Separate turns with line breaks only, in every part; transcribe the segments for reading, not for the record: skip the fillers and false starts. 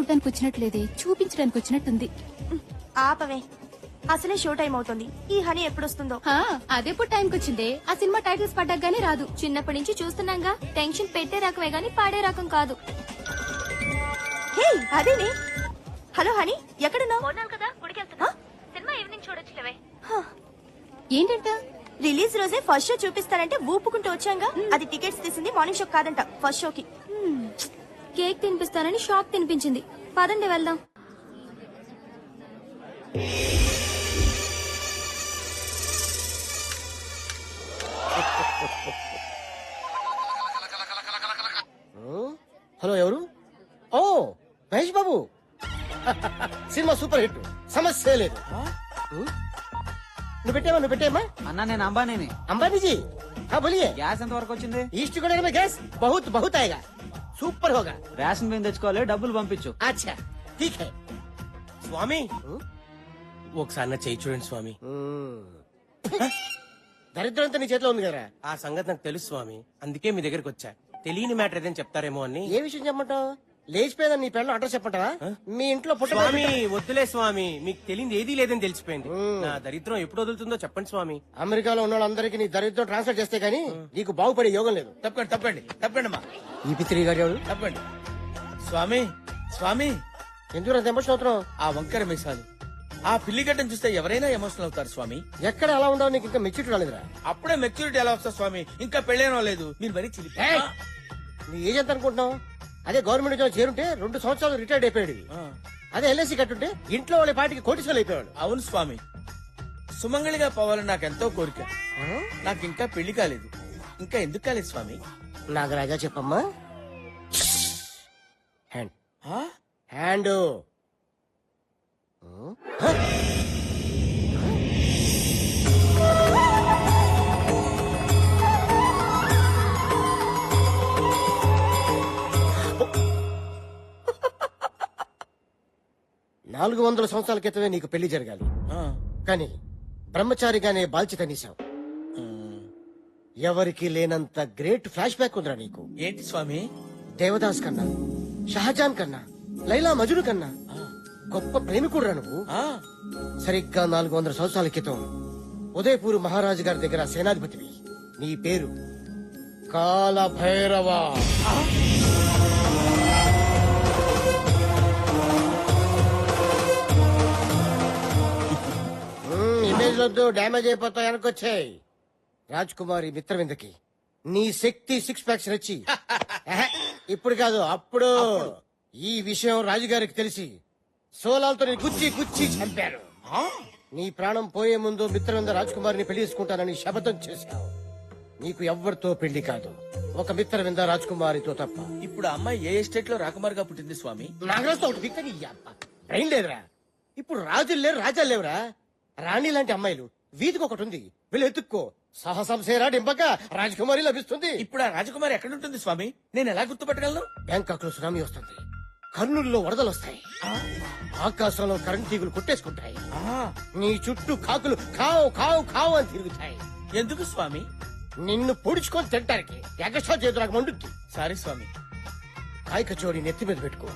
చూడటానికి వచ్చినట్లేదే, చూపించడానికి వచ్చినట్టుంది.
ఆపవే, అసలే షో టైం అవుతుంది. ఈ హనీ ఎప్పుడొస్తుందో.
అదెప్పుడు టైంకి వచ్చిందే? ఆ సినిమా టైటిల్స్ పడ్డాగానే రాదు.
చిన్నప్పటి నుంచి చూస్తున్నాగా. టెన్షన్ పెట్టే రకమే గాని పాడే రకం కాదు. హే అదేనే. హలో హనీ, ఎక్కడున్నావు? సినిమా ఈవినింగ్ చూడొచ్చులేవే.
ఏంటంట?
రిలీజ్ రోజే ఫస్ట్ షో చూపిస్తారంటే ఊపుకుంటూ వచ్చాంగా. అది టికెట్స్ తీసింది మార్నింగ్ షో కాదంట, ఫస్ట్ షోకి. కేక్ తినిపిస్తానని షాక్ తినిపించింది. పదండి వెళ్దాం.
హలో, ఎవరు? Oh Mahesh Babu. Cinema super hit, సమస్య లేదు. నువ్వు పెట్టేమ్మా.
అన్నా నేను అంబానీని.
अंबानी जी, हाँ बोलिए.
గ్యాస్ ఎంత వరకు వచ్చింది?
ईस्ट कोरिया में गैस बहुत बहुत आएगा, సూపర్ होगा.
రేషన్ బియ్యం తెచ్చుకోవాలి, డబ్బులు పంపించు.
अच्छा ठीक है.
స్వామి ఒకసారి నా చేయి చూడండి స్వామి.
దరిద్రంతో నీ చేతిలో ఉంది కదా.
ఆ సంగతి నాకు తెలుసు స్వామి, అందుకే మీ దగ్గరకు వచ్చా. తెలియని మ్యాటర్ ఏదైనా చెప్తారేమో అని.
ఏ విషయం చెప్పమంటావు? లేచిపోయేదని నీ పెళ్ళం అడ్రస్ చెప్పంటావా? మీ ఇంట్లో
స్వామి వద్దులే స్వామి, మీకు తెలియదు ఏదీ లేదని తెలిసిపోయింది. నా దరిద్రం ఎప్పుడు వదులుతుందో చెప్పండి స్వామి.
అమెరికాలో ఉన్న వాళ్ళందరికీ నీ దరిద్రం ట్రాన్స్ఫర్ చేస్తే గానీ నీకు బాగుపడే యోగం లేదు.
తప్పకండి తప్పకండి తప్పకండి అమ్మా,
ఈ పిత్రి గారు ఎవరు?
తప్పకండి. స్వామి స్వామి,
ఎందుకు అంత ఎమోషన్ అవుతున్నావు?
ఆ వంకర మీసాలు, ఆ పిల్లిగడ్డను చూస్తే ఎవరైనా ఎమోషనల్ అవుతారు స్వామి.
ఎక్కడ అలా ఉండవు? నీకు ఇంకా మెచ్యూరిటీ రాలేదురా.
అప్పుడే మెచ్యూరిటీ ఎలా వస్తా స్వామి? ఇంకా పెళ్ళేనో లేదు, మీరు మరీ చిలిపి.
ఏయ్! నీ ఏజ్ ఎంత అనుకుంటున్నావు? అదే గవర్నమెంట్ ఉద్యోగం చేరుంటే 2 సంవత్సరాలు రిటైర్డ్ అయిపోయాడు. అదే ఎల్ఐసి కట్టుంటే ఇంట్లో వాళ్ళ పాటికి కోటీశ్వరులు అయిపోయాడు.
అవును స్వామి, సుమంగళిగా పోవాలని నాకు ఎంతో కోరిక. నాకు ఇంకా పెళ్లి కాలేదు. ఇంకా ఎందుకు కాలేదు స్వామి?
నాగరాజా చెప్పమ్మా. హ్యాండ్
ఆ?
హ్యాండ్. 400 సంవత్సరాల క్రితమే నీకు పెళ్లి జరగాలి,
ఆ.
కానీ బ్రహ్మచారిగానే బాధ్యత నీసావు. ఎవరికి లేనంత గ్రేట్ ఫ్లాష్ బ్యాక్ ఉందిరా నీకు.
ఏంటి స్వామి?
దేవదాస్ కన్నా, షహజాన్ కన్నా, లైలా మజును కన్నా గొప్ప ప్రేమికుడురా నువ్వు.
ఆ.
సరిగ్గా 400 సంవత్సరాల క్రితం ఉదయపూర్ మహారాజు గారి దగ్గర సేనాధిపతివి. నీ పేరు కాలభైరవ. ఇమేజ్ వద్దు, డ్యామేజ్ అయిపోతావు. వెనకొచ్చాయి. రాజ్ కుమారి మిత్రవిందకి నీ శక్తి 6 ప్యాక్స్ నచ్చి ఇప్పుడు కాదు అప్పుడు ఈ విషయం రాజుగారికి తెలిసి సోలాలతో నీ గుచ్చి గుచ్చి చంపారు. నీ ప్రాణం పోయే ముందు మిత్రవింద రాజ్ కుమారిని పెళ్లి చేసుకుంటానని శపథం చేశావు. నీకు ఎవ్వరితో పెళ్లి కాదు, ఒక మిత్రవింద రాజ్ కుమారితో తప్ప.
ఇప్పుడు అమ్మాయి ఏ ఎస్టేట్ లో రాకుమారిగా పుట్టింది స్వామి?
నాగరాజుతో ఒకటి దిక్కు బ్రెయిన్ లేదురా. ఇప్పుడు రాజులు లేరు, రాజాలు లేవురా. రాణి లాంటి అమ్మాయిలు వీధికి ఒకటి ఉంది, వీళ్ళు ఎత్తుక్కో. సాహసం సేరా డింపక రాజకుమారి లభిస్తుంది.
ఇప్పుడు ఆ రాజకుమారి ఎక్కడుంటుంది స్వామి? నేను ఎలా గుర్తుపట్టగలను?
బ్యాంకాక్ లో సునామీ వస్తుంది, కర్నూలులో వరదలు వస్తాయి, ఆకాశంలో కరెంట్ తీగులు కొట్టేసుకుంటాయి, నీ చుట్టూ కాకులు కావు కావు కావు అని తిరుగుతాయి.
ఎందుకు స్వామి?
నిన్ను పొడుచుకొని తింటానికి. ఎగస్ట్రా చేతులకు నాకు మండుద్ది.
సారీ స్వామి.
కాయక చోడి నెత్తి మీద పెట్టుకో.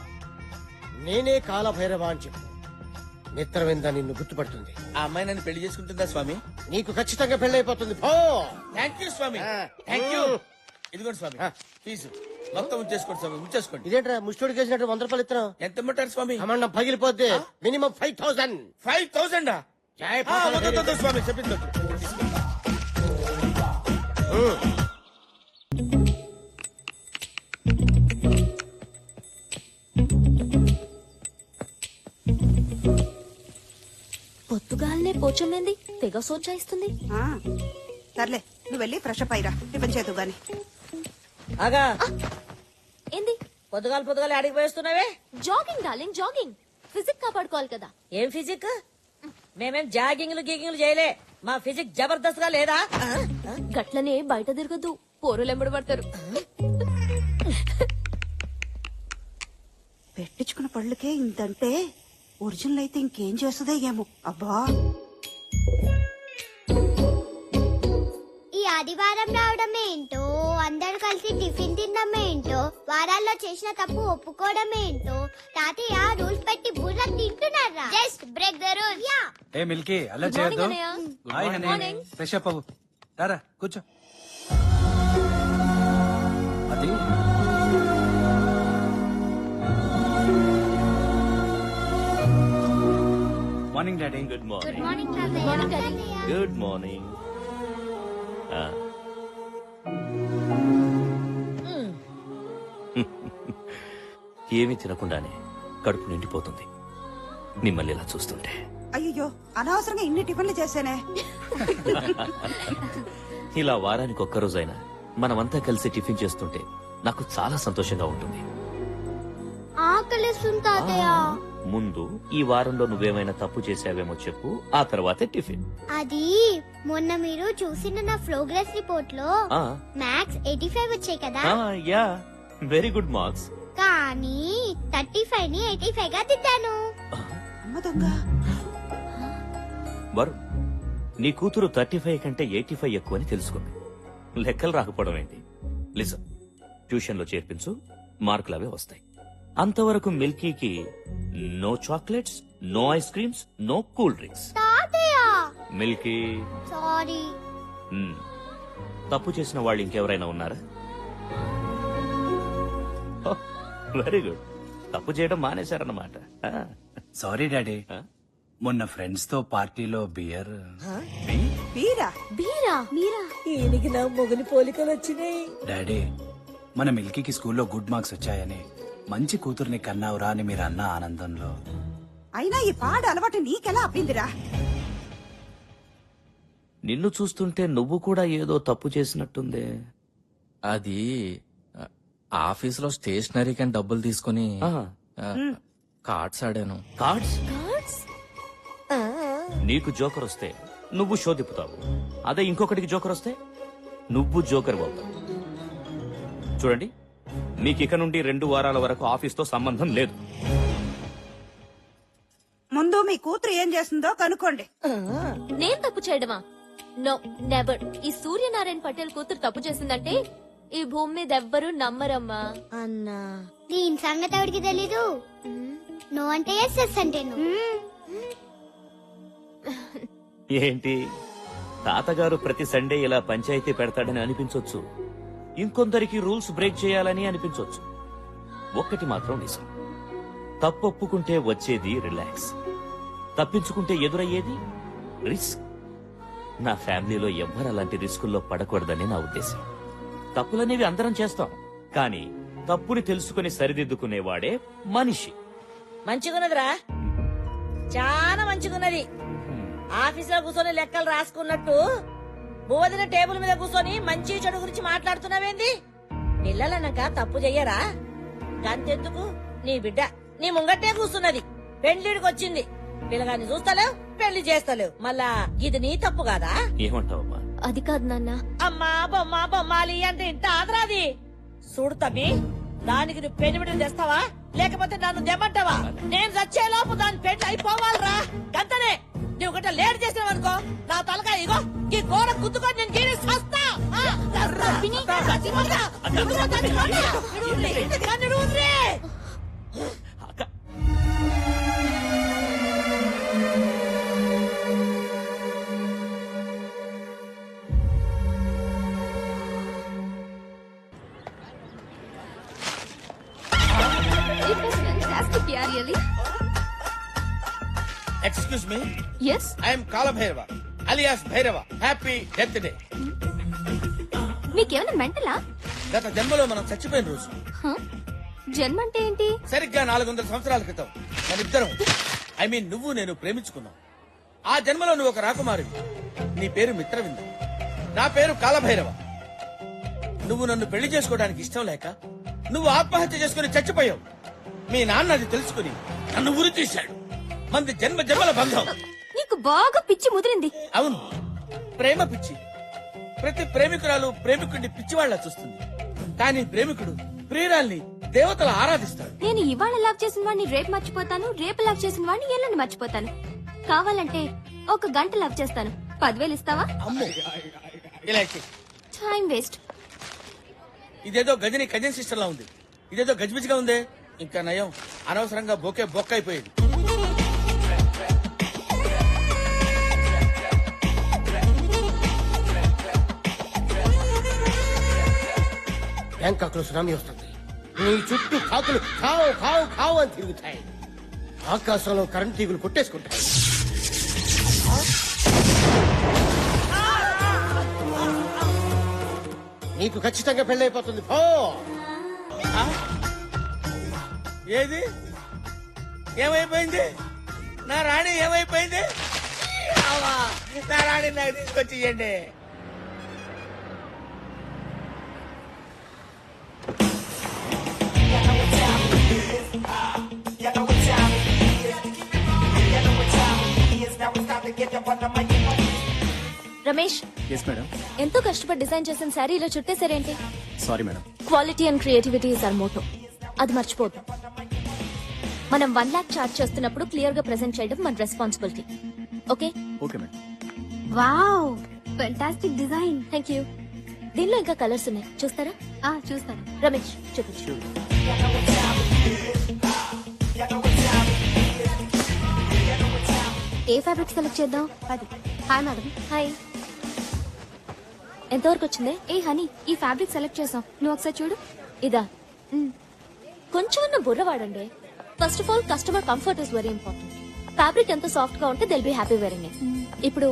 నేనే కాలభైరవ అని చెప్పు. మిత్రవింద నిన్ను గుర్తుపడుతుంది.
ఆ అమ్మాయి నన్ను పెళ్లి చేసుకుంటుందా స్వామి?
నీకు ఖచ్చితంగా పెళ్ళైపోతుంది. పో.
థ్యాంక్ యూ స్వామి, థ్యాంక్ యూ. ఇదిగోండి స్వామి ఫీజు మొత్తం ఉంచేసుకోండి స్వామి, ఉంచేసుకోండి.
ఇదేంట్రా ముష్టోడికి వేసినట్టు 100 రూపాయలు ఇస్తున్నావు?
ఎంత ఇమ్మంటారు స్వామి?
అమ్మండం పగిలిపోద్ది. మినిమం 5000.
5000 స్వామి చెప్పింది.
పొద్దుగాలనే పోచమ్మేంది తెగ సోచాయిస్తుంది.
సర్లే, నువ్వు వెళ్ళి ఫ్రెష్ అప్ అయ్యిరా, టిఫిన్ చేతు గాని.
ఆగా
ఏంది
పొద్దుగాల ఆడికి పోయిస్తున్నావే?
Jogging darling, jogging. ఫిజిక్ కాపాడుకోవాలి కదా.
ఏం ఫిజిక్? మేమేం జాగింగ్లు గీగింగ్లు చేయలే. మా ఫిజిక్ జబర్దస్త్ గా లేదా?
గట్లనే బయట తిరగద్దు, పోరులు ఎంబడి పడతారు.
పెట్టించుకున్న పళ్ళకే ఇంతంటే ఒరిజినల్ అయితే ఇంకేం చేస్తుందో ఏమో. అబ్బా,
ఈ ఆదివారం రావడం ఏంటో, అందరు కలిసి టిఫిన్ తినడం ఏంటో, వారాల్లో చేసిన తప్పు ఒప్పుకోవడం ఏంటో. తాతయ్య just break the rule yeah
A Milky అలా
Good morning,
చేయొద్దు
అన్నయ్య.
Hi
Good morning.
Honey fresh up అవ్వు రారా కూర్చో అది morning daddy
good
good
morning
morning
తాతయ్య
గుడ్ మార్నింగ్ ఏమీ తినకుండానే కడుపు నిండిపోతుంది మిమ్మల్ని ఇలా చూస్తుంటే.
అయ్యో అనవసరంగా ఇన్ని టిఫిన్లు చేశానే.
ఇలా వారానికి ఒక్కరోజైనా మనమంతా కలిసి టిఫిన్ చేస్తుంటే నాకు చాలా సంతోషంగా ఉంటుంది.
ఆకలిస్తుంది తాతయ్య.
ముందు ఈ వారంలో నువ్వేమైనా తప్పు చేసావేమో చెప్పు, ఆ తర్వాతే టిఫిన్.
అది మొన్న మీరు చూసిన నా ప్రోగ్రెస్ రిపోర్ట్ లో
ఆ,
మ్యాథ్స్ 85 వచ్చాయి కదా,
ఆ, యా వెరీ గుడ్ మార్క్స్.
కానీ 35 ని 85 గా దిద్దాను.
అమ్మ దొంగ.
వరు నీ కూతురు 35 కంటే 85 ఎక్కువని తెలుసుకుంది. లెక్కలు రాకపోవడం ఏంటి? లిసన్, ట్యూషన్ లో చేర్పించు, మార్కులు అవే వస్తాయి. అంతవరకు మిల్కీకి no chocolates, no ice creams, no cool drinks.
తాతయ్య
మిల్కీ,
సారీ.
తప్పు చేసిన వాళ్ళు ఇంకెవరైనా ఉన్నారా? వెరీ గుడ్, తప్పు చేయడం మానేశారన్నమాట.
సారీ డాడీ
ఆ?
మొన్న ఫ్రెండ్స్ తో పార్టీలో బియర్
బీరా
బీరా మీరా
ఈయనకి నా మొగలి పోలికలు వచ్చినాయి.
డాడీ మన మిల్కీకి స్కూల్లో గుడ్ మార్క్స్ వచ్చాయని మంచి కూతుర్ని కన్నావురా అని మీరు అన్న ఆనందంలో
అయినా ఈ పాడు అలవాటు నీకెలా అబ్బిందిరా?
నిన్ను చూస్తుంటే నువ్వు కూడా ఏదో తప్పు చేసినట్టుందే.
అది ఆఫీస్ లో స్టేషనరీ కని డబ్బులు తీసుకుని కార్డ్స్ ఆడాను.
కార్డ్స్?
కార్డ్స్
నీకు జోకర్ వస్తే నువ్వు షో తిప్పుతావు, అదే ఇంకొకటికి జోకర్ వస్తే నువ్వు జోకర్ అవుతావు. చూడండి, మీకు ఇక నుండి 2 వారాల వరకు ఆఫీస్ తో సంబంధం లేదు.
ముందు మీ కూతురు ఏం చేస్తుందో కనుక్కోండి.
నేను తప్పు చేయడమా? No never. ఈ సూర్యనారాయణ పటేల్ కూతురు తప్పు చేసిందంటే ఈ భూమి మీద ఎవ్వరూ నమ్మరమ్మా అన్నా.
దీని సంగతి ఎవరికి తెలీదు. నో అంటే ఎస్, ఎస్ అంటే నో.
ఏంటి, తాతగారు ప్రతి సండే ఇలా పంచాయతీ పెడతాడని అనిపించొచ్చు, ఇంకొందరికి రూల్స్ బ్రేక్ చేయాలని అనిపించొచ్చు. ఒక్కటి మాత్రం నిజం, తప్పొప్పుకుంటే వచ్చేది రిలాక్స్, తప్పించుకుంటే ఎదురయ్యేది రిస్క్. నా ఫ్యామిలీలో ఎవ్వరు అలాంటి రిస్కుల్లో పడకూడదని నా ఉద్దేశం. తప్పులనేవి అందరం చేస్తాం, కానీ తప్పుని తెలుసుకుని సరిదిద్దుకునేవాడే మనిషి.
మంచిగున్నదిరా, చాలా మంచిగున్నది. ఆఫీసులో కూర్చొని లెక్కలు రాసుకున్నట్టు బోధిన టేబుల్ మీద కూర్చొని మంచి చెడు గురించి మాట్లాడుతున్నావేంది? పిల్లలన్నాక తప్పు చెయ్యరా? గంతెందుకు, నీ బిడ్డ నీ ముంగట్టే కూర్చున్నది, పెళ్లిడికి వచ్చింది. పిల్లగాన్ని చూస్తలేవు, పెళ్లి చేస్తలేవు, మళ్ళా ఇది నీ తప్పు కాదా?
ఏమంటావమ్మా?
అది కాదు నాన్న.
అమ్మా బొమ్మ బొమ్మాలి అంటే ఇంత ఆదరాది. చూడు తమ్మి, దానికి నువ్వు పెనిమిడిని తెస్తావా లేకపోతే నన్ను తెమ్మంటావా? నేను చచ్చేలోపు దాని పెళ్లి అయిపోవాలరా, గంతనే. నువ్వు గట్ట లేట్ చేసినావనుకో నా తలకాయ ఇగో ఈ గోడ గుద్దుకొని నేను గీరి సస్తా.
Excuse me,
yes,
I'm Kalabhairava alias Bhairava. Happy death day.
మీకేమైనా మెంటలా?
గత జన్మలో మనం చచ్చిపోయిన రోజు,
జన్మ అంటే ఏంటి?
సరిగ్గా 400 సంవత్సరాల క్రితం మనిద్దరం, ఐ మీన్ నువ్వు నేను ప్రేమించుకున్నాం. ఆ జన్మలో నువ్వు ఒక రాకుమారివి, నీ పేరు మిత్రవింద, నా పేరు కాలభైరవ. నువ్వు నన్ను పెళ్లి చేసుకోవడానికి ఇష్టం లేక నువ్వు ఆత్మహత్య చేసుకుని చచ్చిపోయావు. మీ నాన్న అది తెలుసుకుని నన్ను ఉరి తీశాడు. మంది జన్మ జన్మల బంధం.
నీకు బాగా పిచ్చి ముదిరింది.
అవును, ప్రేమ పిచ్చి. ప్రతి ప్రేమికురాలు ప్రేమికుడిని పిచ్చివాళ్లా చూస్తుంది, కానీ ప్రేమికుడు ప్రియురాల్ని దేవతలు ఆరాధిస్తాడు.
నేను ఇవాళ లవ్ చేసిన వాడిని రేపు మర్చిపోతాను, రేపు లవ్ చేసిన వాడిని ఎల్లుండి మర్చిపోతాను. కావాలంటే 1 గంట లవ్ చేస్తాను. 10,000 ఇస్తావా?
అమ్మో, ఇలా ఇచ్చేయ్.
Time waste.
ఇదేదో గజని కజన్ సిస్టర్ లా ఉంది, ఇదేదో గజిబిజిగా ఉంది. ఇంకా నయం, అనవసరంగా బొక్క అయిపోయేది.
బ్యాంకాక్ లో సునామీ వస్తుంది. నీ చుట్టూ కాకులు కావు కావు కావు అని తిరుగుతాయి. ఆకాశంలో కరెంట్ తీగులు కొట్టేసుకుంటాయి. నీకు ఖచ్చితంగా పెళ్ళైపోతుంది. పో.
ఏది ఏమైపోయింది? నా రాణి ఏమైపోయింది? అవ్వా, నా రాణి నాకు తీసుకొచ్చి ఇయ్యండి.
Ramesh,
yes madam.
ఎంతో కష్టపడి డిజైన్ చేసిన శారీ ఇలా చుట్టేసారేంటి?
Sorry madam.
Quality and creativity is our motto. అది మర్చిపోద్దు. మనం 1 lakh చార్జ్ చేస్తున్నప్పుడు క్లియర్ గా ప్రెజెంట్ చేయడం మన responsibility. Okay?
Okay madam.
Wow, fantastic design.
Thank you. దీనిలో ఇంకా కలర్స్ ఉన్నాయి, చూస్తారా?
చూస్తాను.
రమేష్ చూపించు. ఏ ఫ్యాబ్రిక్ సెలెక్ట్ చేద్దాం?
10. Hi madam.
హాయ్. ఎంతవరకు వచ్చింది?
ఏ హనీ, ఈ ఫ్యాబ్రిక్ సెలెక్ట్ చేసాం, నువ్వు ఒకసారి చూడు.
ఇదా? కొంచెం బుర్ర వాడండి. First of all customer comfort is very important. Fabric ఎంత సాఫ్ట్ గా ఉంటే they'll be happy wearing it. ఇప్పుడు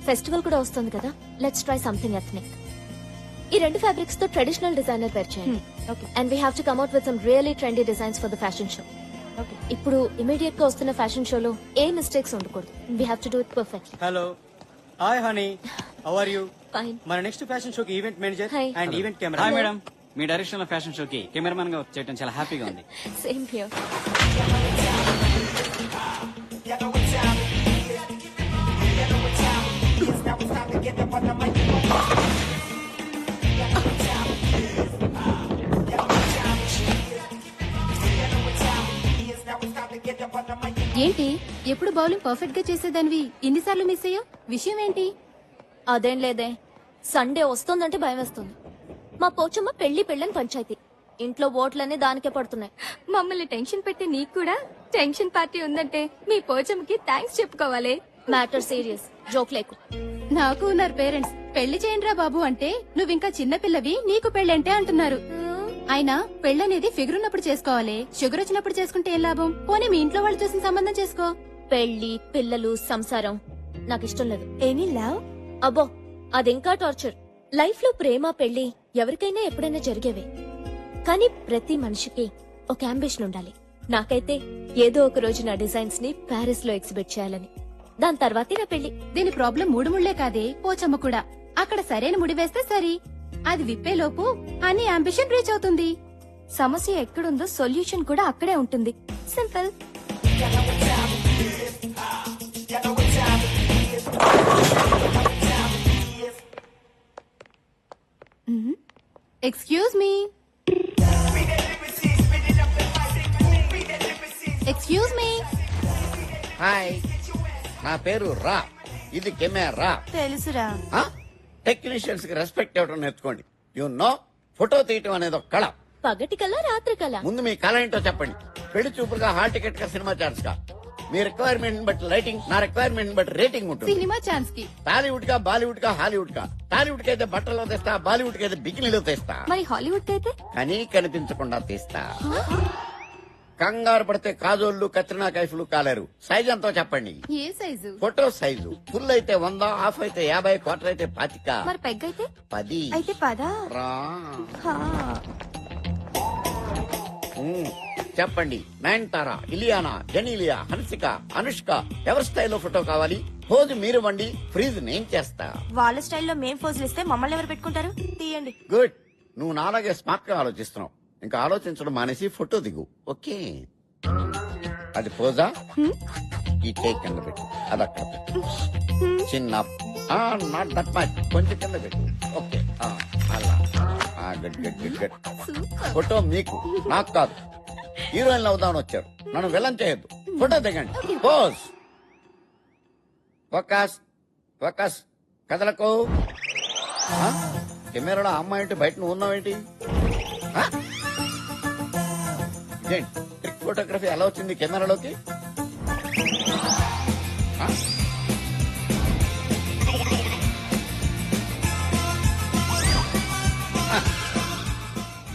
ఫెస్టివల్ కూడా వస్తుంది కదా, లెట్స్ ట్రై సంథింగ్ ఎథ్నిక్. ఈ 2 ఫ్యాబ్రిక్స్ తో ట్రెడిషనల్ డిజైనర్ పేర్ చేయండి. And we have to come out with some really trendy designs for the fashion show. ఇప్పుడు ఇమీడియట్ గా వస్తున్న ఫ్యాషన్ షోలో ఏ మిస్టేక్స్ ఉండకూడదు. We have to do it perfectly.
Hello, hi honey, how are you?
Fine.
మన next fashion షోకి event manager
Hi.
And event camera. Hi madam, మీ direction లో ఫ్యాషన్ షోకి కెమెరామన్ గా చేయడం చాలా హ్యాపీగా ఉంది.
Same here.
ఏంటి, ఎప్పుడు బౌలింగ్ పర్ఫెక్ట్ గా చేసేదానివి ఇన్నిసార్లు మిస్ అయ్యో, విషయం ఏంటి?
అదేం లేదే, సండే వస్తుందంటే భయం వేస్తుంది. మా పోచమ్మ పెళ్లని పంచాయతీ. ఇంట్లో ఓట్లన్నీ దానికే పడుతున్నాయి.
మమ్మల్ని టెన్షన్ పెట్టి నీకు కూడా టెన్షన్ పార్టీ ఉందంటే మీ పోచమ్మకి థ్యాంక్స్ చెప్పుకోవాలి.
మ్యాటర్ సీరియస్, జోక్ లేకు.
నాకు ఉన్నారు పేరెంట్స్, పెళ్లి చేయండిరా బాబు అంటే నువ్వింకా చిన్నపిల్లవి, నీకు పెళ్ళంటే అంటున్నారు. అయినా పెళ్ళనేది ఫిగర్ ఉన్నప్పుడు చేసుకోవాలి, షుగర్ వచ్చినప్పుడు చేసుకుంటే ఏం లాభం? పోనీ మీ ఇంట్లో వాళ్ళు చూసిన సంబంధం చేసుకో.
పెళ్లి, పిల్లలు, సంసారం నాకు ఇష్టం లేదు.
Any love?
అబ్బో, అదింకా టార్చర్. లైఫ్ లో ప్రేమ, పెళ్లి ఎవరికైనా ఎప్పుడైనా జరిగేవే. కానీ ప్రతి మనిషికి ఒక అంబిషన్ ఉండాలి. నాకైతే ఏదో ఒక రోజు నా డిజైన్స్ ని ప్యారిస్ లో ఎగ్జిబిట్ చేయాలని. దాని తర్వాతే నా పెళ్లి.
దీని ప్రాబ్లం 3 ముళ్లే కాదే, పోచమ్మ కూడా. అక్కడ సరైన ముడి వేస్తే సరి, అది విప్పేలోపు అన్ని అంబిషన్ రీచ్ అవుతుంది. సమస్య ఎక్కడుందో సొల్యూషన్ కూడా అక్కడే ఉంటుంది. Simple. Excuse me. Excuse me.
Hi, నా పేరు రా. ఇది కెమెరా.
తెలుసురా.
టెక్నీషియన్స్ కి రెస్పెక్ట్ ఇవ్వడం నేర్చుకోండి. యు నో, ఫోటో తీయటం అనేది ఒక కళ.
పగటి కళ, రాత్రి కళ.
ముందు మీ కళ ఏంటో చెప్పండి. పెళ్లి చూపులుగా, హాల్ టికెట్ గా, సినిమా ఛాన్స్ గా. మీ రిక్వైర్మెంట్ బట్టి లైటింగ్, నా రిక్వైర్మెంట్ బట్టి రేటింగ్ ఉంటుంది.
సినిమా ఛాన్స్ కి
టాలీవుడ్ గా, బాలీవుడ్ గా, హాలీవుడ్ గా. టాలీవుడ్ కి అయితే బట్టలో తెస్తా, బాలీవుడ్ కి అయితే బికినీలో తెస్తా.
మరి హాలీవుడ్ అయితే
కానీ కనిపించకుండా తీస్తా. కంగారు పడితే కాజోళ్లు, కత్రినా కైఫ్లు కాలేరు. సైజ్ ఎంతో చెప్పండి.
ఏ సైజు?
ఫోటో సైజు ఫుల్ అయితే 100, హాఫ్ అయితే 50, క్వార్టర్ అయితే 25.
మరి పెగ్ అయితే
10.
అయితే 10.
రా. చెప్పండి. నయనతార, ఇలియానా, జెనీలియా, హన్సిక, అనుష్క ఎవరి స్టైల్లో ఫోటో కావాలి? పోజు మీరు వండి, ఫ్రీజ్ నేను చేస్తా.
వాళ్ళ స్టైల్లో మేం ఫోజులు ఇస్తే మమ్మల్ని ఎవరు పెట్టుకుంటారు? తీయండి.
గుడ్. నువ్వు నాలాగే స్మార్ట్ గా ఆలోచిస్తున్నావు. ఇంకా ఆలోచించడం మానేసి ఫోటో దిగు. ఓకే, అది పోజా. ఈ టేక్ కింద పెట్టు, అది అక్కడ పెట్టు. చిన్న నాట్ దట్ మచ్, కొంచెం కింద పెట్టు. ఓకే, అలా. Good good good good. Photo మీకు, నాకు కాదు. హీరోయిన్ అవుదామని వచ్చారు, నన్ను విలన్ చేయొద్దు. ఫోటో దిగండి. పోజ్. Focus focus. కదలకు. కెమెరాలో అమ్మాయి ఏంటి, బయట నువ్వు ఉన్నావేంటి? ట్రిక్ ఫోటోగ్రఫీ ఎలా వచ్చింది కెమెరాలోకి?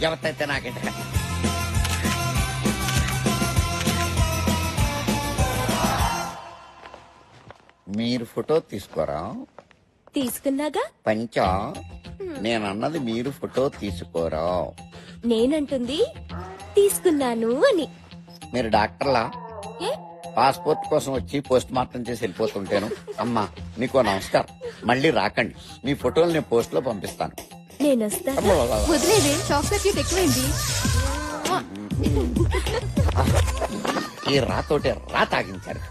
ఎవరితో నాకంటే మీరు ఫోటో తీసుకోరా
తీసుకున్నాగా
పంచా నేనన్నది మీరు ఫోటో తీసుకోరా
నేనంటుంది తీసుకున్నాను అని.
మీరు డాక్టర్లా
ఏ?
పాస్పోర్ట్ కోసం వచ్చి పోస్ట్ మార్టం చేసి వెళ్ళిపోతుంటాను. అమ్మా నీకో నమస్కారం, మళ్ళీ రాకండి. మీ ఫోటోలు నేను పోస్ట్ లో పంపిస్తాను.
నేనొస్తా.
వదిలేదే చాక్లెట్ ఎక్కువైంది.
ఈ రాతోటే రా తాగించారు.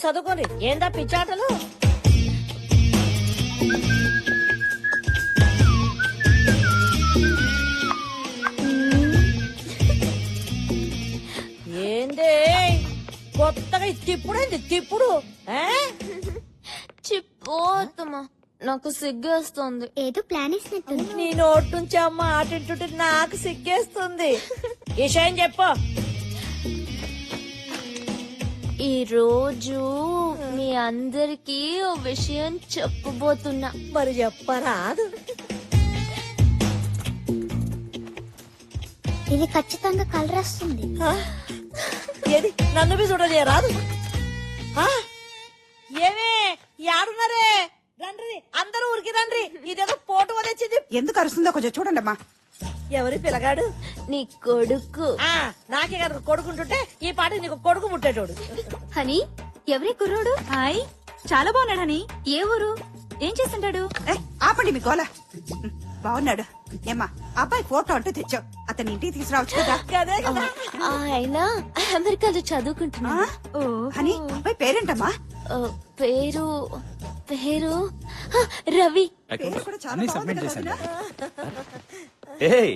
చదువుకోండి ఏందా పిచ్చాటలు. ఏందే కొత్తగా తిప్పుడేంది తిప్పుడు ఆ?
చిపోతమ్మా నాకు సిగ్గేస్తుంది.
ఏదో ప్లాన్ వేసినట్టుంది.
నీ నోటి నుంచి అమ్మ ఆటింటుంటే నాకు సిగ్గేస్తుంది. విషయం చెప్పు.
ఈ రోజు మీ అందరికి ఓ విషయం చెప్పబోతున్నా.
మరి చెప్పరాదు.
ఇది ఖచ్చితంగా కలర్ వస్తుంది.
ఆ? ఏది నన్ను బి చూడలేరాదు. ఆ? ఏమే యాడున్నారే రండి అందరూ ఊరికి రండి. ఇదేదో పోటు వదిలించింది.
ఎందుకు అరుస్తుందో కొంచెం చూడండి అమ్మా.
ఎవరి పిల్లగాడు?
నీ కొడుకు.
నాకే కనుక కొడుకుంటుంటే ఈ పాట నీకు కొడుకు ముట్టేటోడు.
హనీ ఎవరి కుర్రోడు? హాయ్ చాలా బాగున్నాడు హనీ. ఏ ఊరు? ఏం చేస్తుంటాడు?
ఆపండి మీ గోల. బాగున్నాడు. ఏమ్మా అబ్బాయి ఫోటో అంటూ తెచ్చావు, అతని ఇంటికి తీసుకురావచ్చు కదా.
అదే కదా.
ఆయన అమెరికాలో చదువుకుంటున్నా.
అని అబ్బాయి పేరేంటమ్మా?
పేరు పేరు రవి.
పేరు కూడా చాలా
అన్ని
బాగుంది
సబ్మిట్
కదా
చేశాను.
వదినా?
ఏయ్,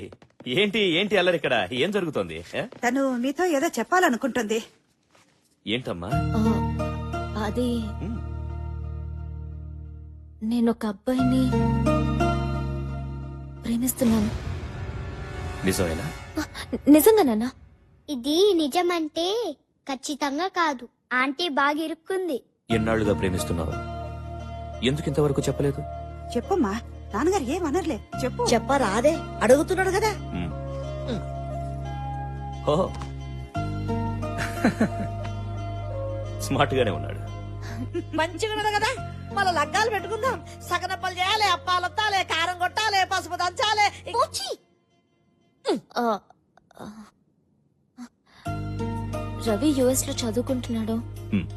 ఏంటి అల్లరి ఇక్కడ? ఏం జరుగుతోంది?
తను నీతో ఏదో చెప్పాలనుకుంటుంది.
ఏంటమ్మా?
అది నేను ఒక అబ్బాయిని ప్రేమిస్తున్నాను.
నిజమేనా?
నిజంగానా?
ఇది నిజమంటే ఖచ్చితంగా కాదు. ఆంటీ బాగా ఇరుక్కుంది.
ఎన్నాళ్లుగా ప్రేమిస్తున్నావు? ఎందుకు ఇంతవరకు చెప్పలేదు?
చెప్పమ్మా, నాన్నగారు ఏమనర్లే, చెప్పు.
చెప్పరాదే అడుగుతున్నాడు కదా.
ఓహో, స్మార్ట్ గానే ఉన్నాడు.
మంచిగా ఉన్నది కదా. మళ్ళా లగ్గాలు పెట్టుకుందాం. సగనప్పలు చేయాలి, అప్పాలొత్తాలి, కారం కొట్టాలి, పసుపు దంచాలి.
రవి యుఎస్ లో చదువుకుంటున్నాడు.
హ్మ్.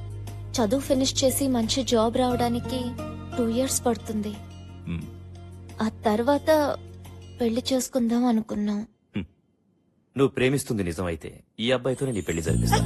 చదువు ఫినిష్ చేసి మంచి జాబ్ రావడానికి 2 years పడుతుంది.
హ్మ్.
ఆ తర్వాత పెళ్లి చేసుకుందాం అనుకున్నాం.
నువ్వు ప్రేమిస్తుంది నిజమైతే ఈ అబ్బాయితోనే నీ పెళ్లి జరిపిస్తా.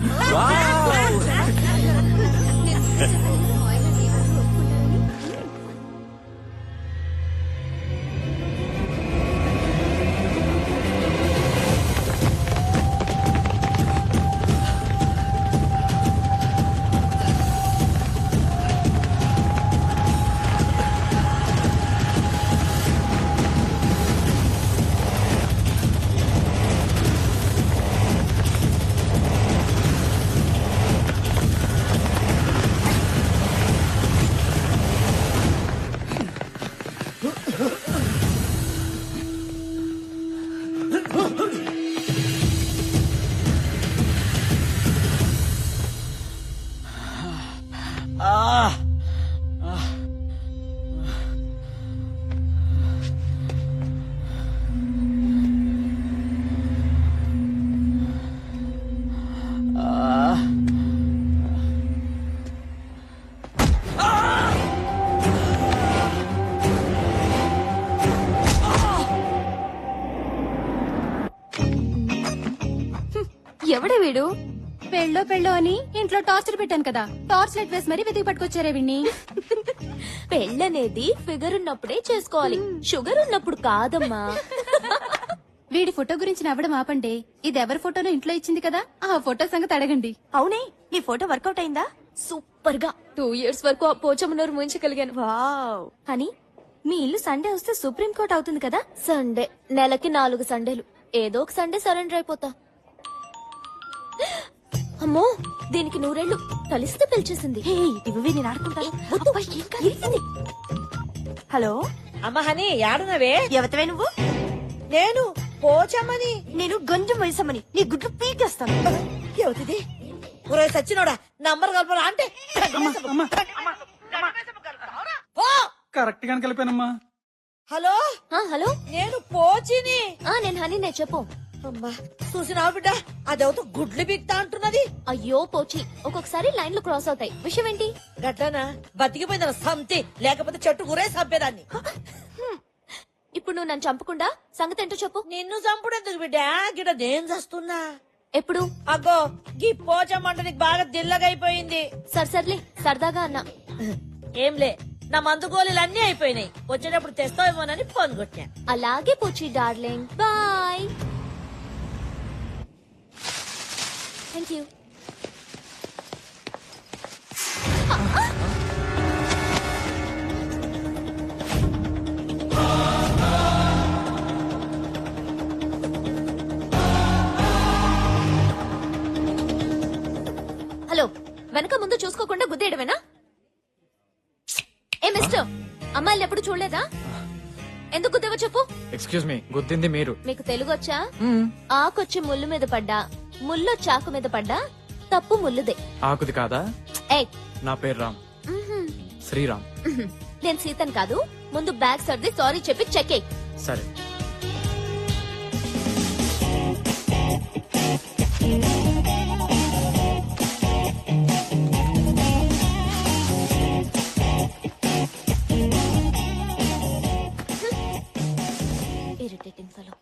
ఎవడే వీడు? పెళ్ళో అని ఇంట్లో టార్చర్ పెట్టాను కదా, టార్చ్ లైట్ వేసి మరీ వెతికి పట్టుకొచ్చారే వీడిని.
పెళ్ళనేది ఫిగర్ ఉన్నప్పుడే చేసుకోవాలి, షుగర్ ఉన్నప్పుడు కాదమ్మా.
వీడి ఫోటో గురించి నవ్వడం ఆపండి. ఇది ఎవరి ఫోటోనో ఇంట్లో ఇచ్చింది కదా, ఆ ఫోటో సంగతి అడగండి.
అవునే, నీ ఫోటో వర్కౌట్ అయిందా? సూపర్ గా 2 years వరకు ఆ పోచమ్మనూరు ముంచగలిగాను. వావ్. అని మీ ఇల్లు సండే వస్తే సుప్రీం కోర్ట్ అవుతుంది కదా. సండే నెలకి 4 సండేలు. ఏదో ఒక సండే సరెండర్ అయిపోతా. అమ్మో దీనికి నూరేళ్లు కలిస్తే పిలిచేసింది.
ఇవి నేను ఆడుకుంటా. హలో
అమ్మ హని యాడునవే?
ఎవతవే నువ్వు?
నేను పోచమ్మని.
నేను గంజం వయసమ్మని. నీ గుడ్లు పీకేస్తాను.
ఎవతిది? ఒరే సచ్చినోడా, నంబర్ కలపరా అంటే పో.
కరెక్ట్ గానే కలిపానమ్మా.
హలో
హలో
నేను పోచిని.
నేను హనీనే చెప్పు.
అమ్మా చూసినావు బిడ్డ, అదేవతో గుడ్లు బిక్తా అంటున్నది.
అయ్యో పోచి, ఒక్కొక్కసారి లైన్లు క్రాస్ అవుతాయి. విషయం ఏంటి?
గట్లనా? బతికిపోయిందన్న సంతి, లేకపోతే చెట్టు గురే చంపేదాన్ని.
ఇప్పుడు నువ్వు నన్ను చంపకుండా సంగతి ఏంటో చెప్పు.
నిన్ను చంపుడెందుకు బిడ్డ, గిడ నేను చస్తున్నా.
ఎప్పుడు?
అగ్గో గీ పోచమ్మంట నీకు బాగా దిల్లగైపోయింది.
సర్లే సరదాగా అన్నా.
ఏంలే, నా మందు గోళీలు అన్ని అయిపోయినాయి. వచ్చేటప్పుడు తెస్తావేమోనని ఫోన్ కొట్టా.
అలాగే పోచి darling, bye. Thank you. Hello, వెనక ముందు చూసుకోకుండా గుద్దేయడమేనా? ఏ మిస్టర్, అమ్మాయిలు ఎప్పుడు చూడలేదా? ఎందుకు గుద్దేవో చెప్పు.
ఎక్స్క్యూజ్ మీ, గుద్దింది మీరు.
మీకు తెలుగు వచ్చా? ఆకొచ్చి ముళ్ళు మీద పడ్డా, ముల్లో చాకు మీద పడ్డా తప్పు ముల్లుదే.
ఆకుది కాదా?
ఏయ్,
నా పేరు రామ్, శ్రీరామ్.
నేను సీతన్ కాదు. ముందు బ్యాగ్ సర్ది సారీ చెప్పి చెక్ ఎయ్.
సరే.
Irritating fellow.